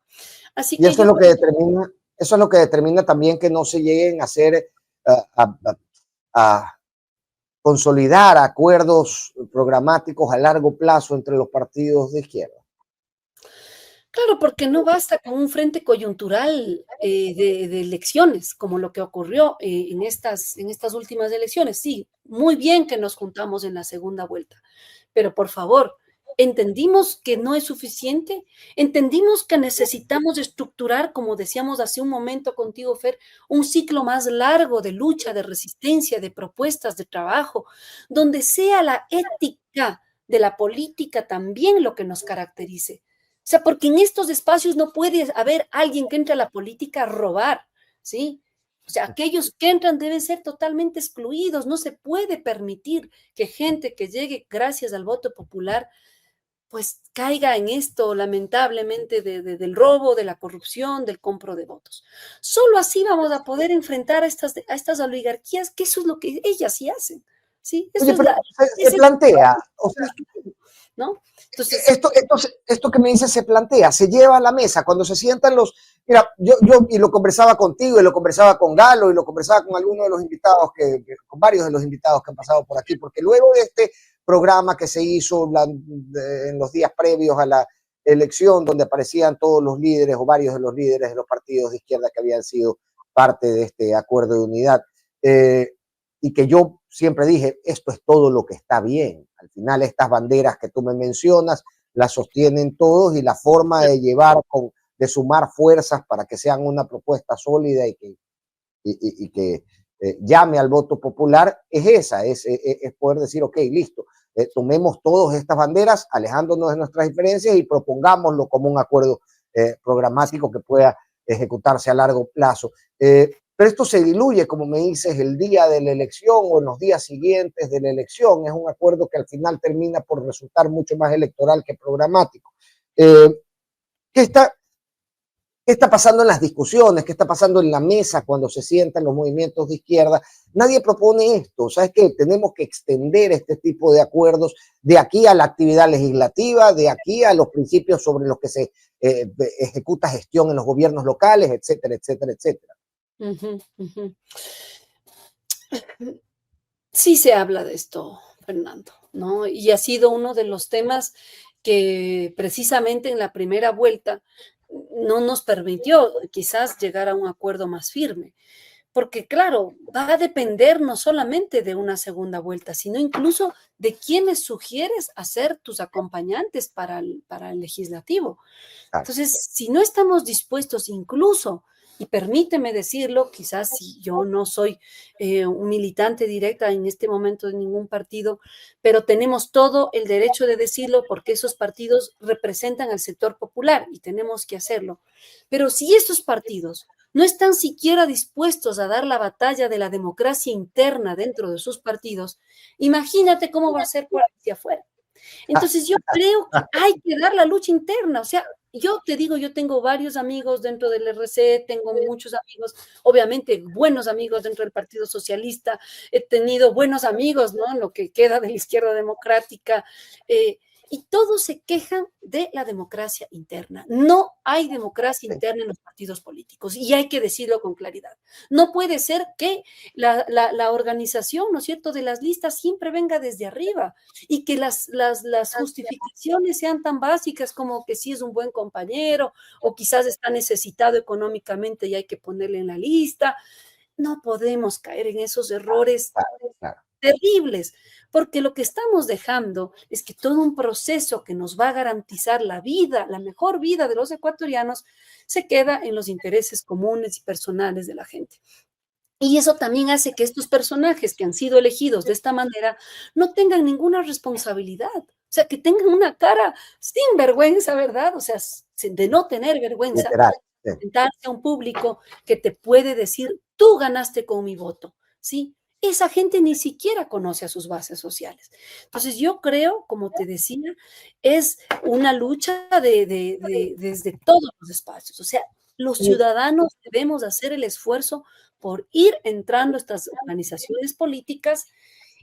Así Y que eso es yo lo que creo determina, eso es lo que determina también que no se lleguen a hacer, a consolidar acuerdos programáticos a largo plazo entre los partidos de izquierda. claro, porque no basta con un frente coyuntural de elecciones, como lo que ocurrió en estas últimas elecciones. Sí, muy bien que nos juntamos en la segunda vuelta, pero por favor, ¿entendimos que no es suficiente? ¿Entendimos que necesitamos estructurar, como decíamos hace un momento contigo, Fer, un ciclo más largo de lucha, de resistencia, de propuestas, de trabajo, donde sea la ética de la política también lo que nos caracterice? O sea, porque en estos espacios no puede haber alguien que entre a la política a robar, ¿sí? O sea, aquellos que entran deben ser totalmente excluidos. No se puede permitir que gente que llegue gracias al voto popular, pues caiga en esto, lamentablemente, del robo, de la corrupción, del compro de votos. Solo así vamos a poder enfrentar a estas oligarquías, que eso es lo que ellas sí hacen, ¿sí? Eso Oye, es pero la, se ese es plantea, o sea, ¿no? Entonces, esto que me dice se plantea, se lleva a la mesa cuando se sientan los. Mira, yo y lo conversaba contigo, y lo conversaba con Galo, y lo conversaba con algunos de los invitados, con varios de los invitados que han pasado por aquí, porque luego de este programa que se hizo en los días previos a la elección, donde aparecían todos los líderes o varios de los líderes de los partidos de izquierda que habían sido parte de este acuerdo de unidad, y que yo siempre dije, esto es todo lo que está bien. Al final estas banderas que tú me mencionas las sostienen todos y la forma de de sumar fuerzas para que sean una propuesta sólida y que llame al voto popular es esa, es poder decir, ok, listo, tomemos todas estas banderas, alejándonos de nuestras diferencias y propongámoslo como un acuerdo programático que pueda ejecutarse a largo plazo. Pero esto se diluye, como me dices, el día de la elección o en los días siguientes de la elección. Es un acuerdo que al final termina por resultar mucho más electoral que programático. ¿Qué está pasando en las discusiones? ¿Qué está pasando en la mesa cuando se sientan los movimientos de izquierda? Nadie propone esto. ¿Sabes qué? Tenemos que extender este tipo de acuerdos de aquí a la actividad legislativa, de aquí a los principios sobre los que se ejecuta gestión en los gobiernos locales, etcétera, etcétera, etcétera. Ujú, ujú. Sí se habla de esto, Fernando, ¿no? Y ha sido uno de los temas que precisamente en la primera vuelta no nos permitió quizás llegar a un acuerdo más firme. Porque claro, va a depender no solamente de una segunda vuelta, sino incluso de quiénes sugieres hacer tus acompañantes para el legislativo. Entonces, si no estamos dispuestos incluso, y permíteme decirlo, quizás si yo no soy un militante directa en este momento de ningún partido, pero tenemos todo el derecho de decirlo porque esos partidos representan al sector popular y tenemos que hacerlo. Pero si esos partidos no están siquiera dispuestos a dar la batalla de la democracia interna dentro de sus partidos, imagínate cómo va a ser por hacia afuera. Entonces yo creo que hay que dar la lucha interna, o sea, yo te digo, yo tengo varios amigos dentro del RC, tengo muchos amigos, obviamente buenos amigos dentro del Partido Socialista, he tenido buenos amigos, ¿no? En lo que queda de la izquierda democrática, y todos se quejan de la democracia interna. No hay democracia interna en los partidos políticos y hay que decirlo con claridad. No puede ser que la organización, ¿no es cierto?, de las listas siempre venga desde arriba y que las justificaciones sean tan básicas como que sí es un buen compañero o quizás está necesitado económicamente y hay que ponerle en la lista. No podemos caer en esos errores Claro, claro. terribles, porque lo que estamos dejando es que todo un proceso que nos va a garantizar la vida, la mejor vida de los ecuatorianos, se queda en los intereses comunes y personales de la gente. Y eso también hace que estos personajes que han sido elegidos de esta manera no tengan ninguna responsabilidad. O sea, que tengan una cara sin vergüenza, ¿verdad? O sea, de no tener vergüenza, Literal. Sí. presentarse a un público que te puede decir, tú ganaste con mi voto, ¿sí? Esa gente ni siquiera conoce a sus bases sociales. Entonces, yo creo, como te decía, es una lucha desde todos los espacios. O sea, los ciudadanos debemos hacer el esfuerzo por ir entrando a estas organizaciones políticas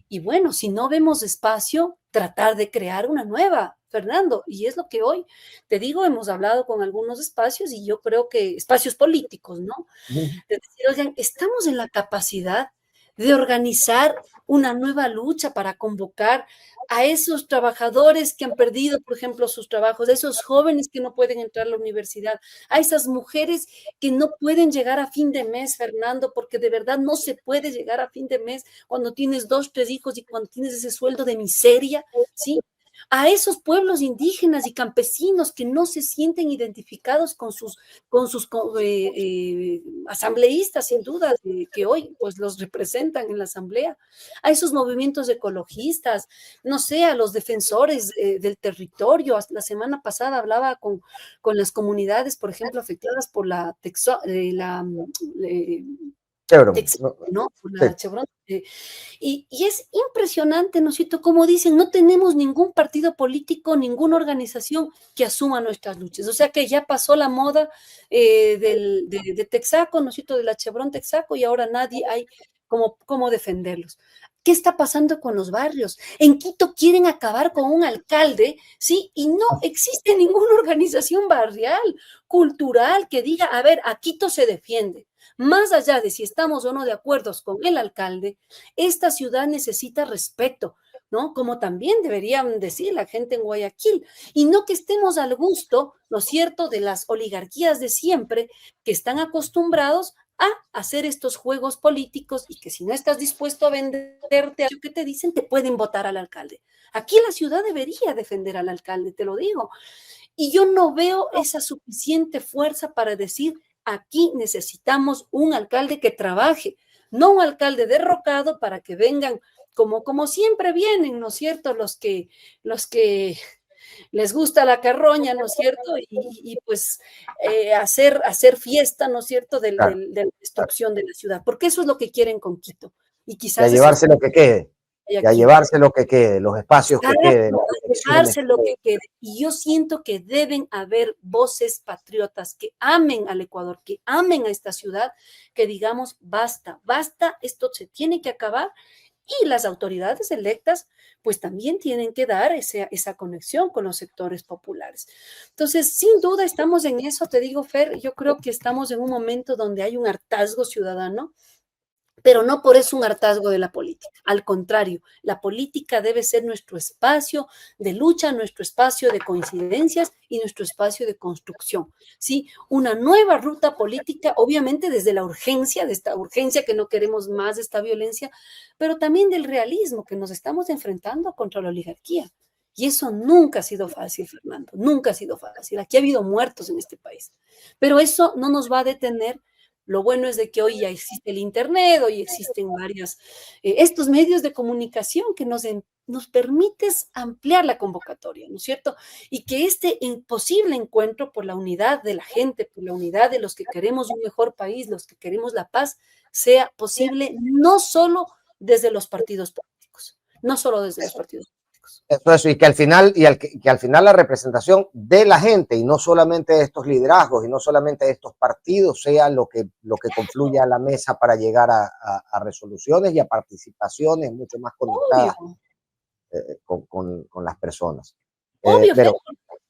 y bueno, si no vemos espacio, tratar de crear una nueva, Fernando. Y es lo que hoy, te digo, hemos hablado con algunos espacios y yo creo que espacios políticos, ¿no? De decir, oigan, estamos en la capacidad de organizar una nueva lucha para convocar a esos trabajadores que han perdido, por ejemplo, sus trabajos, a esos jóvenes que no pueden entrar a la universidad, a esas mujeres que no pueden llegar a fin de mes, Fernando, porque de verdad no se puede llegar a fin de mes cuando tienes 2, 3 hijos y cuando tienes ese sueldo de miseria, ¿sí? A esos pueblos indígenas y campesinos que no se sienten identificados con sus asambleístas, sin duda, que hoy pues los representan en la asamblea, a esos movimientos ecologistas, no sé, a los defensores del territorio. Hasta la semana pasada hablaba con las comunidades, por ejemplo, afectadas por Chevron. Texaco, ¿no? Por Sí. la Chevron. Y es impresionante, ¿no es cierto? Como dicen, no tenemos ningún partido político, ninguna organización que asuma nuestras luchas. O sea que ya pasó la moda de Texaco, ¿no es cierto? De la Chevron Texaco y ahora nadie hay cómo defenderlos. ¿Qué está pasando con los barrios? En Quito quieren acabar con un alcalde, ¿sí? Y no existe ninguna organización barrial, cultural, que diga, a ver, a Quito se defiende. Más allá de si estamos o no de acuerdo con el alcalde, esta ciudad necesita respeto, ¿no? Como también deberían decir la gente en Guayaquil, y no que estemos al gusto, ¿no es cierto?, de las oligarquías de siempre que están acostumbrados a hacer estos juegos políticos y que si no estás dispuesto a venderte a lo que te dicen, te pueden votar al alcalde. Aquí la ciudad debería defender al alcalde, te lo digo. Y yo no veo esa suficiente fuerza para decir, aquí necesitamos un alcalde que trabaje. no un alcalde derrocado para que vengan como siempre vienen, ¿no es cierto? Los que les gusta la carroña, ¿no es cierto? Y pues hacer fiesta, ¿no es cierto?, Claro, de la claro. destrucción de la ciudad, porque eso es lo que quieren con Quito. Y Y a quizás es el llevarse lo que quede, hay y a aquí. llevarse lo que quede, los espacios que queden, Exacto, las a elecciones llevarse que lo que queden. quede. Y yo siento que deben haber voces patriotas que amen al Ecuador, que amen a esta ciudad, que digamos, basta, basta, esto se tiene que acabar. Y las autoridades electas, pues también tienen que dar esa conexión con los sectores populares. Entonces, sin duda estamos en eso, te digo, Fer, yo creo que estamos en un momento donde hay un hartazgo ciudadano, pero no por eso un hartazgo de la política. Al contrario, la política debe ser nuestro espacio de lucha, nuestro espacio de coincidencias y nuestro espacio de construcción. ¿Sí? Una nueva ruta política, obviamente desde la urgencia, de esta urgencia que no queremos más de esta violencia, pero también del realismo que nos estamos enfrentando contra la oligarquía. Y eso nunca ha sido fácil, Fernando, nunca ha sido fácil. Aquí ha habido muertos en este país, pero eso no nos va a detener. Lo bueno es de que hoy ya existe el Internet, hoy existen estos medios de comunicación que nos permites ampliar la convocatoria, ¿no es cierto? Y que este imposible encuentro por la unidad de la gente, por la unidad de los que queremos un mejor país, los que queremos la paz, sea posible no solo desde los partidos políticos, no solo desde los partidos políticos. Eso, y que al final, que al final la representación de la gente, y no solamente de estos liderazgos, y no solamente de estos partidos, sea lo que confluya a la mesa para llegar a resoluciones y a participaciones mucho más Obvio, conectadas con las personas. obvio, Pero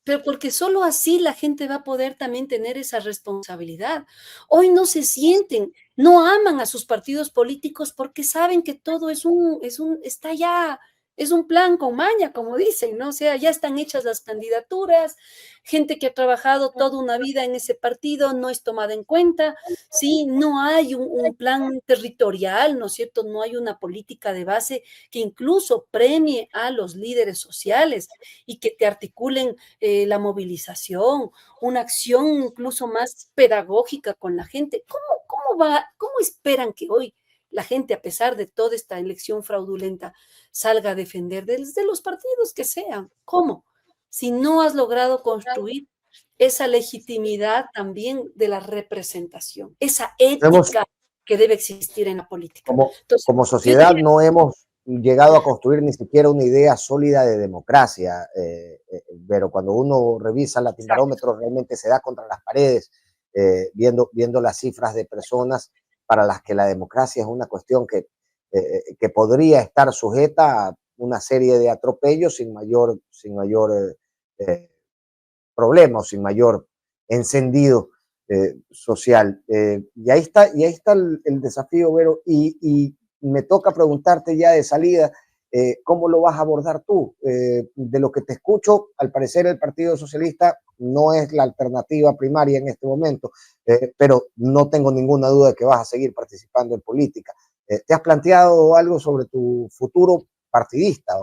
pero porque solo así la gente va a poder también tener esa responsabilidad. Hoy no se sienten, no aman a sus partidos políticos porque saben que todo está ya, es un plan con maña, como dicen, ¿no? O sea, ya están hechas las candidaturas, gente que ha trabajado toda una vida en ese partido no es tomada en cuenta, ¿sí? No hay un plan territorial, ¿no es cierto? No hay una política de base que incluso premie a los líderes sociales y que te articulen la movilización, una acción incluso más pedagógica con la gente. ¿Cómo esperan que hoy la gente, a pesar de toda esta elección fraudulenta, salga a defender desde los partidos que sean? ¿Cómo? Si no has logrado construir esa legitimidad también de la representación, esa hemos, ética que debe existir en la política. Entonces, como yo sociedad diría, no hemos llegado a construir ni siquiera una idea sólida de democracia, pero cuando uno revisa el exacto, barómetro realmente se da contra las paredes, viendo las cifras de personas para las que la democracia es una cuestión que podría estar sujeta a una serie de atropellos sin mayor problema o sin mayor encendido social. Y ahí está el desafío, Vero, y me toca preguntarte ya de salida, ¿cómo lo vas a abordar tú? De lo que te escucho, al parecer el Partido Socialista no es la alternativa primaria en este momento, pero no tengo ninguna duda de que vas a seguir participando en política. ¿Te has planteado algo sobre tu futuro partidista?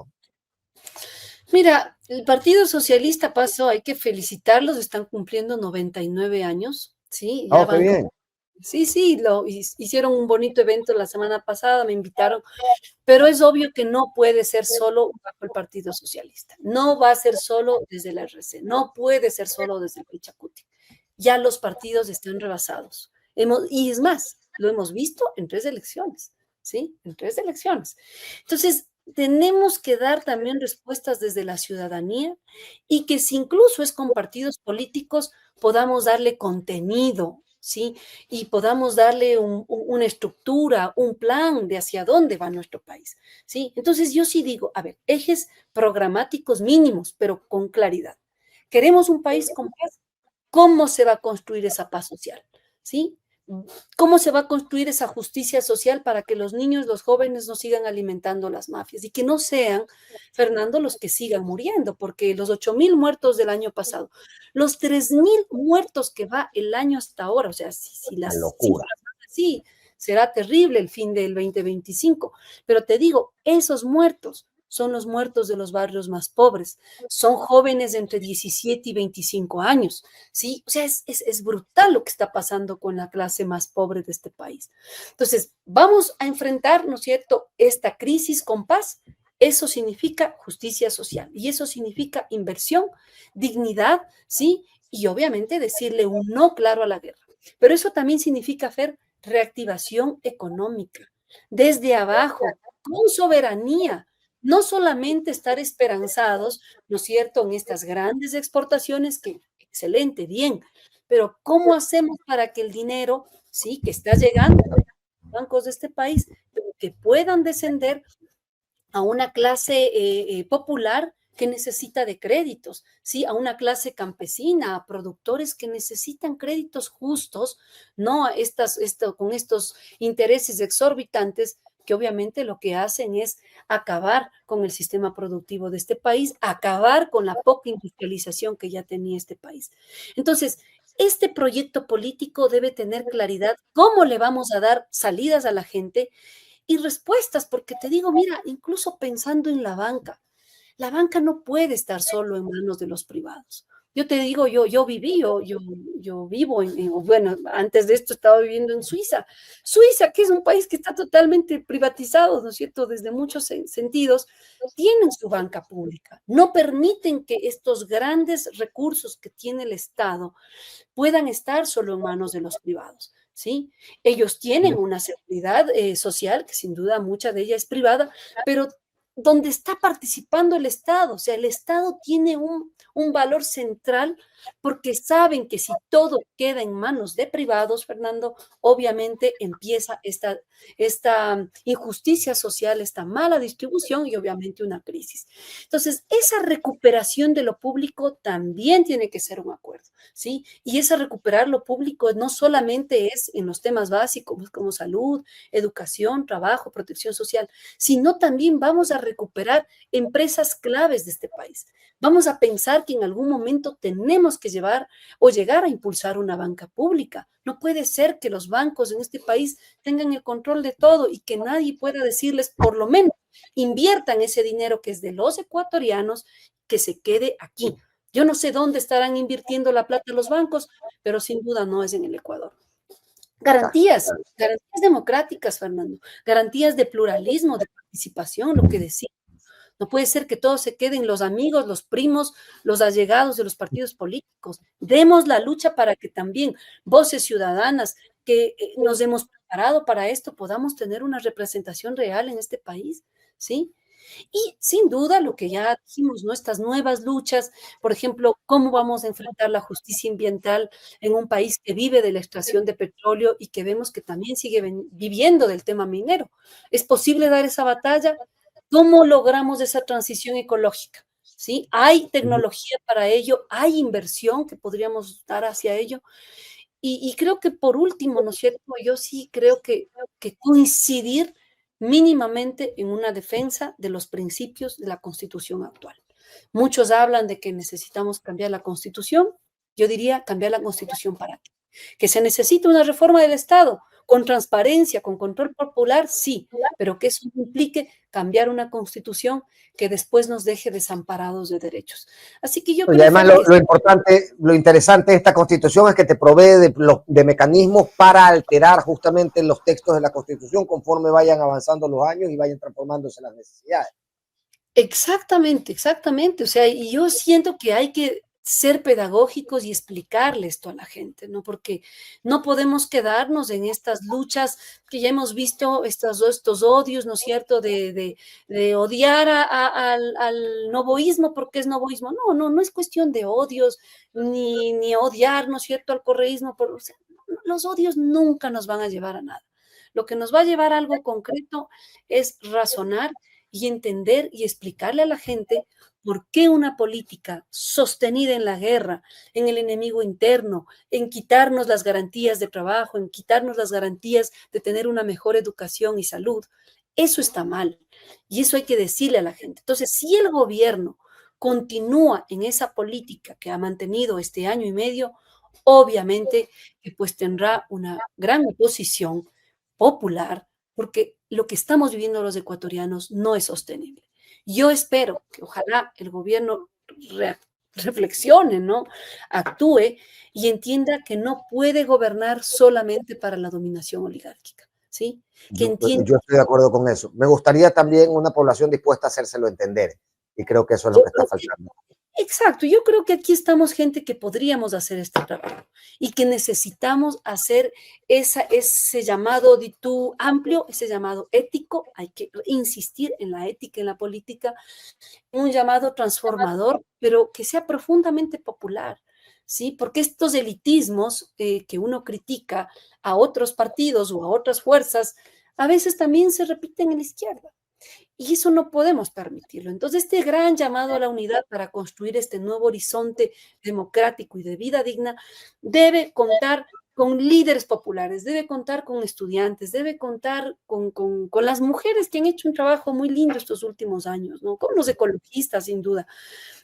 mira, el Partido Socialista pasó, hay que felicitarlos, están cumpliendo 99 años, ¿sí? Ya Oh, qué van, bien. sí, sí, hicieron un bonito evento la semana pasada, me invitaron, pero es obvio que no puede ser solo bajo el Partido Socialista, no va a ser solo desde la RC, no puede ser solo desde el Pichacuti. Ya los partidos están rebasados. Y es más, lo hemos visto en 3 elecciones, ¿sí? En 3 elecciones. Entonces, tenemos que dar también respuestas desde la ciudadanía y que si incluso es con partidos políticos, podamos darle contenido, ¿sí? Y podamos darle una estructura, un plan de hacia dónde va nuestro país, ¿sí? Entonces, yo sí digo, a ver, ejes programáticos mínimos, pero con claridad. ¿Queremos un país con paz? ¿Cómo se va a construir esa paz social? ¿Sí? ¿Cómo se va a construir esa justicia social para que los niños, los jóvenes no sigan alimentando las mafias y que no sean, Fernando, los que sigan muriendo? Porque los 8.000 muertos del año pasado, los 3.000 muertos que va el año hasta ahora, o sea, si Una las locura. cifras van así, será terrible el fin del 2025. Pero te digo, esos muertos son los muertos de los barrios más pobres, son jóvenes de entre 17 y 25 años, ¿sí? O sea, es brutal lo que está pasando con la clase más pobre de este país. Entonces, vamos a enfrentar, ¿no es cierto?, esta crisis con paz. Eso significa justicia social y eso significa inversión, dignidad, ¿sí? Y obviamente decirle un no claro a la guerra. Pero eso también significa hacer reactivación económica desde abajo, con soberanía, no solamente estar esperanzados, ¿no es cierto?, en estas grandes exportaciones que, excelente, bien, pero ¿cómo hacemos para que el dinero, sí, que está llegando a los bancos de este país, pero que puedan descender a una clase popular que necesita de créditos, ¿sí? A una clase campesina, a productores que necesitan créditos justos, no a con estos intereses exorbitantes que obviamente lo que hacen es acabar con el sistema productivo de este país, acabar con la poca industrialización que ya tenía este país. Entonces, este proyecto político debe tener claridad cómo le vamos a dar salidas a la gente y respuestas, porque te digo, mira, incluso pensando en la banca no puede estar solo en manos de los privados. Yo te digo, yo vivo bueno, antes de esto estaba viviendo en Suiza. Suiza, que es un país que está totalmente privatizado, ¿no es cierto? Desde muchos sentidos, tienen su banca pública. No permiten que estos grandes recursos que tiene el Estado puedan estar solo en manos de los privados, ¿sí? Ellos tienen una seguridad social, que sin duda mucha de ella es privada, pero donde está participando el Estado, o sea, el Estado tiene un valor central porque saben que si todo queda en manos de privados, Fernando, obviamente empieza esta injusticia social, esta mala distribución y obviamente una crisis. Entonces, esa recuperación de lo público también tiene que ser un acuerdo, ¿sí? Y ese recuperar lo público no solamente es en los temas básicos como salud, educación, trabajo, protección social, sino también vamos a recuperar empresas claves de este país. Vamos a pensar que en algún momento tenemos que llevar o llegar a impulsar una banca pública. No puede ser que los bancos en este país tengan el control de todo y que nadie pueda decirles, por lo menos, inviertan ese dinero que es de los ecuatorianos, que se quede aquí. Yo no sé dónde estarán invirtiendo la plata los bancos, pero sin duda no es en el Ecuador. Garantías, garantías democráticas, Fernando, garantías de pluralismo, de participación, lo que decía. No puede ser que todos se queden los amigos, los primos, los allegados de los partidos políticos. Demos la lucha para que también voces ciudadanas que nos hemos preparado para esto podamos tener una representación real en este país, ¿sí? Y sin duda, lo que ya dijimos, ¿no? Estas nuevas luchas, por ejemplo, cómo vamos a enfrentar la justicia ambiental en un país que vive de la extracción de petróleo y que vemos que también sigue viviendo del tema minero. ¿Es posible dar esa batalla? ¿Cómo logramos esa transición ecológica? ¿Sí? Hay tecnología para ello, hay inversión que podríamos dar hacia ello. Y creo que por último, ¿no es cierto? Yo sí creo que coincidir mínimamente en una defensa de los principios de la Constitución actual. Muchos hablan de que necesitamos cambiar la Constitución. Yo diría cambiar la Constitución para qué. Que se necesita una reforma del Estado con transparencia, con control popular, sí, pero que eso implique cambiar una Constitución que después nos deje desamparados de derechos. Así que yo Y creo, además Fer, que lo importante, lo interesante de esta constitución es que te provee de mecanismos para alterar justamente los textos de la constitución conforme vayan avanzando los años y vayan transformándose las necesidades. exactamente, exactamente. O sea, y yo siento que hay que ser pedagógicos y explicarle esto a la gente, ¿no? Porque no podemos quedarnos en estas luchas que ya hemos visto, estos odios, ¿no es cierto?, de odiar al novoísmo porque es novoísmo. No, no, no es cuestión de odios, ni odiar, ¿no es cierto?, al correísmo. O sea, los odios nunca nos van a llevar a nada. Lo que nos va a llevar a algo concreto es razonar y entender y explicarle a la gente por qué una política sostenida en la guerra, en el enemigo interno, en quitarnos las garantías de trabajo, en quitarnos las garantías de tener una mejor educación y salud, eso está mal. Y eso hay que decirle a la gente. Entonces, si el gobierno continúa en esa política que ha mantenido este año y medio, obviamente que pues tendrá una gran oposición popular porque lo que estamos viviendo los ecuatorianos no es sostenible. Yo espero que ojalá el gobierno reflexione, ¿no? Actúe y entienda que no puede gobernar solamente para la dominación oligárquica, ¿sí? Que entienda. Yo estoy de acuerdo con eso. Me gustaría también una población dispuesta a hacérselo entender. Y creo que eso es lo Yo que está creo que faltando. exacto, yo creo que aquí estamos gente que podríamos hacer este trabajo y que necesitamos hacer ese llamado de tú amplio, ese llamado ético, hay que insistir en la ética, en la política, un llamado transformador, pero que sea profundamente popular, ¿sí? Porque estos elitismos que uno critica a otros partidos o a otras fuerzas, a veces también se repiten en la izquierda. Y eso no podemos permitirlo. Entonces, este gran llamado a la unidad para construir este nuevo horizonte democrático y de vida digna debe contar con líderes populares, debe contar con estudiantes, debe contar con las mujeres que han hecho un trabajo muy lindo estos últimos años, ¿no? Con los ecologistas, sin duda.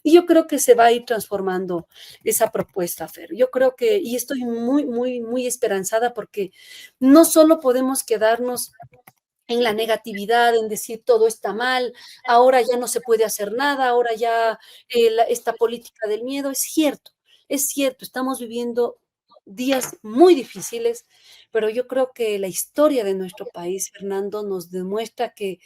Y yo creo que se va a ir transformando esa propuesta, Fer. Yo creo que, y estoy muy, muy, muy esperanzada porque no solo podemos quedarnos en la negatividad, en decir todo está mal, ahora ya no se puede hacer nada, ahora ya esta política del miedo, es cierto, estamos viviendo días muy difíciles, pero yo creo que la historia de nuestro país, Fernando, nos demuestra que,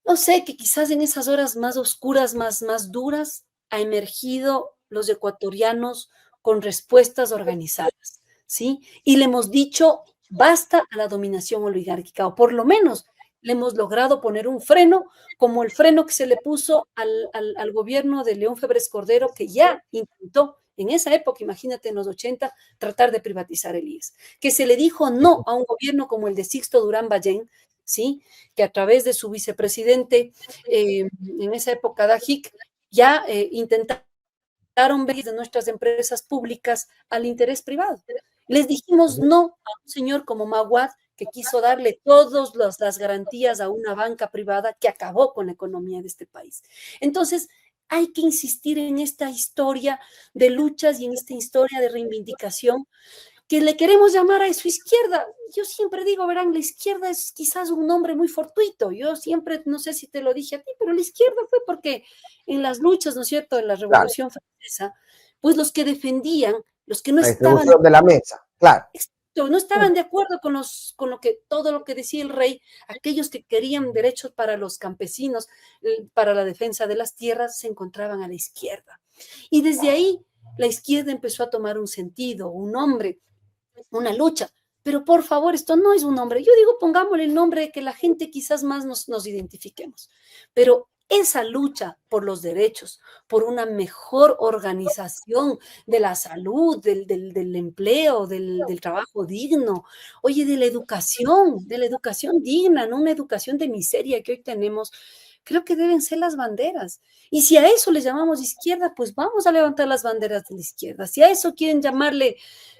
no sé, que quizás en esas horas más oscuras, más duras, ha emergido los ecuatorianos con respuestas organizadas, ¿sí? Y le hemos dicho, basta a la dominación oligárquica, o por lo menos le hemos logrado poner un freno, como el freno que se le puso al gobierno de León Febres Cordero, que ya intentó en esa época, imagínate en los 80, tratar de privatizar el IES, que se le dijo no a un gobierno como el de Sixto Durán Ballén, ¿sí? Que a través de su vicepresidente, en esa época, Dajic, ya intentaron ver de nuestras empresas públicas al interés privado. Les dijimos no a un señor como Maguad, que quiso darle todas las garantías a una banca privada que acabó con la economía de este país. Entonces, hay que insistir en esta historia de luchas y en esta historia de reivindicación que le queremos llamar a su izquierda. Yo siempre digo, verán, la izquierda es quizás un nombre muy fortuito. Yo siempre, no sé si te lo dije a ti, pero la izquierda fue porque en las luchas, ¿no es cierto?, de la Claro, Revolución Francesa, pues los que defendían, los que no la estaban, distribución de la mesa, claro. no estaban de acuerdo con lo que, todo lo que decía el rey, aquellos que querían derechos para los campesinos, para la defensa de las tierras, se encontraban a la izquierda. Y desde ahí la izquierda empezó a tomar un sentido, un nombre, una lucha. Pero por favor, esto no es un nombre. Yo digo, pongámosle el nombre de que la gente quizás más nos identifiquemos. Pero esa lucha por los derechos, por una mejor organización de la salud, del empleo, del trabajo digno, oye, de la educación digna, no una educación de miseria que hoy tenemos, creo que deben ser las banderas. Y si a eso le llamamos izquierda, pues vamos a levantar las banderas de la izquierda. Si a eso quieren llamarle,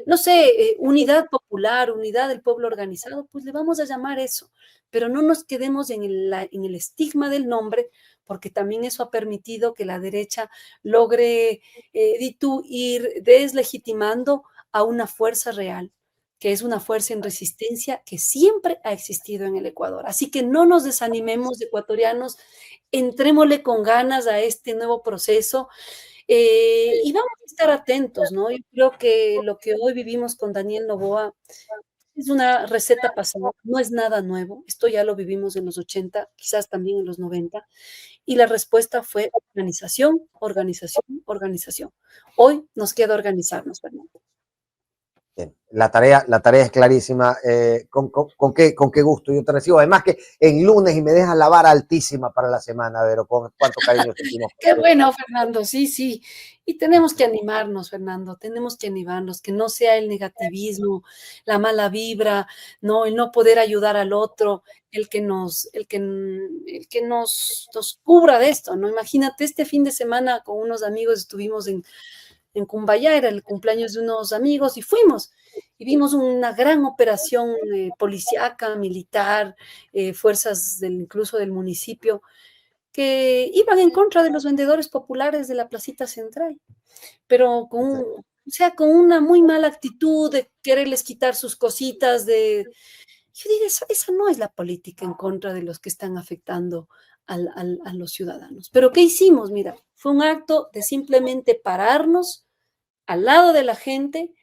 no sé, unidad popular, unidad del pueblo organizado, pues le vamos a llamar eso. Pero no nos quedemos en el estigma del nombre, porque también eso ha permitido que la derecha logre, ir deslegitimando a una fuerza real, que es una fuerza en resistencia que siempre ha existido en el Ecuador. Así que no nos desanimemos, ecuatorianos, entrémosle con ganas a este nuevo proceso y vamos a estar atentos, ¿no? Yo creo que lo que hoy vivimos con Daniel Noboa es una receta pasada, no es nada nuevo, esto ya lo vivimos en los 80, quizás también en los 90, y la respuesta fue organización, organización, organización. Hoy nos queda organizarnos, Fernando. Bien, la tarea es clarísima. Con qué gusto yo te recibo. Además que en lunes y me dejas la vara altísima para la semana, pero con cuánto cariño sentimos. Qué bueno, Fernando, sí, sí. Y tenemos que animarnos, Fernando, tenemos que animarnos, que no sea el negativismo, la mala vibra, no, el no poder ayudar al otro, el que nos cubra de esto, ¿no? Imagínate, este fin de semana con unos amigos estuvimos en Cumbayá, era el cumpleaños de unos amigos y fuimos. Y vimos una gran operación policíaca, militar, fuerzas incluso del municipio, que iban en contra de los vendedores populares de la placita central, pero o sea, con una muy mala actitud de quererles quitar sus cositas, yo digo, esa no es la política en contra de los que están afectando a los ciudadanos. Pero ¿qué hicimos? Mira, fue un acto de simplemente pararnos al lado de la gente,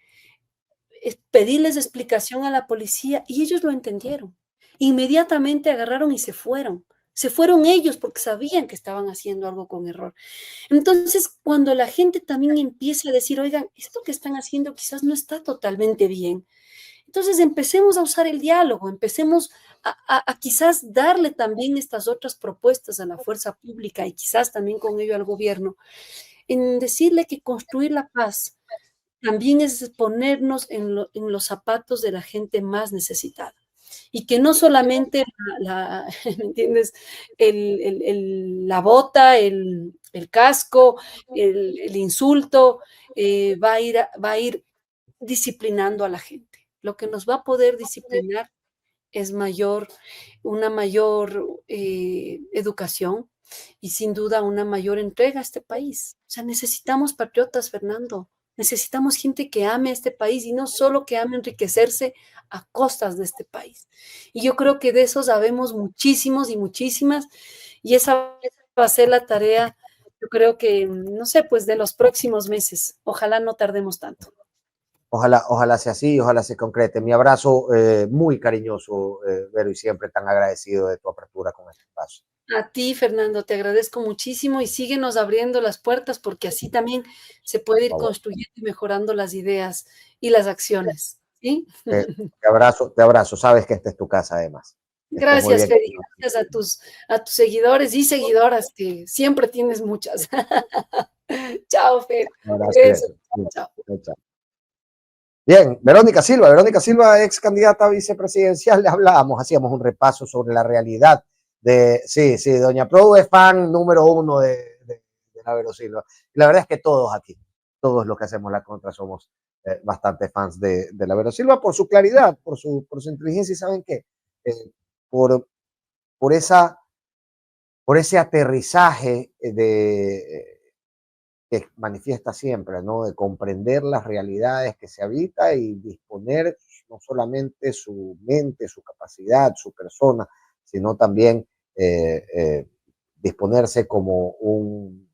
pedirles explicación a la policía y ellos lo entendieron. Inmediatamente agarraron y se fueron. Se fueron ellos porque sabían que estaban haciendo algo con error. Entonces, cuando la gente también empieza a decir, oigan, esto que están haciendo quizás no está totalmente bien. Entonces, empecemos a usar el diálogo, empecemos a quizás darle también estas otras propuestas a la fuerza pública y quizás también con ello al gobierno, en decirle que construir la paz también es ponernos en los zapatos de la gente más necesitada. Y que no solamente ¿me entiendes? La bota, el casco, el insulto, va a ir disciplinando a la gente. Lo que nos va a poder disciplinar es una mayor educación y sin duda una mayor entrega a este país. O sea, necesitamos patriotas, Fernando. Necesitamos gente que ame a este país y no solo que ame enriquecerse a costas de este país. Y yo creo que de eso sabemos muchísimos y muchísimas, y esa va a ser la tarea, yo creo que, no sé, pues de los próximos meses. Ojalá no tardemos tanto. Ojalá sea así, ojalá se concrete. Mi abrazo muy cariñoso, Vero, y siempre tan agradecido de tu apertura con este espacio. A ti, Fernando, te agradezco muchísimo y síguenos abriendo las puertas porque así también se puede ir construyendo y mejorando las ideas y las acciones. ¿Sí? Te abrazo. Sabes que esta es tu casa, además. Gracias, Feli. Gracias a tus seguidores y seguidoras, que siempre tienes muchas. Chao, Fer. Chao. Bien, Verónica Silva, ex candidata a vicepresidencial, le hablábamos, hacíamos un repaso sobre la realidad de, sí, doña Produ es fan número 1 de la Vero Silva. Y la verdad es que todos aquí, todos los que hacemos la contra somos bastante fans de la Vero Silva por su claridad, por su inteligencia, y saben que por ese aterrizaje que manifiesta siempre, ¿no? De comprender las realidades que se habita y disponer no solamente su mente, su capacidad, su persona, sino también disponerse como un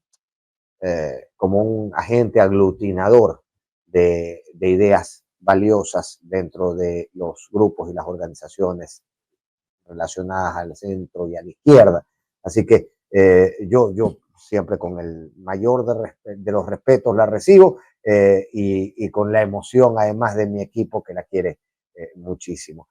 agente aglutinador de ideas valiosas dentro de los grupos y las organizaciones relacionadas al centro y a la izquierda. Así que yo siempre con el mayor de los respetos la recibo y con la emoción, además de mi equipo, que la quiere muchísimo.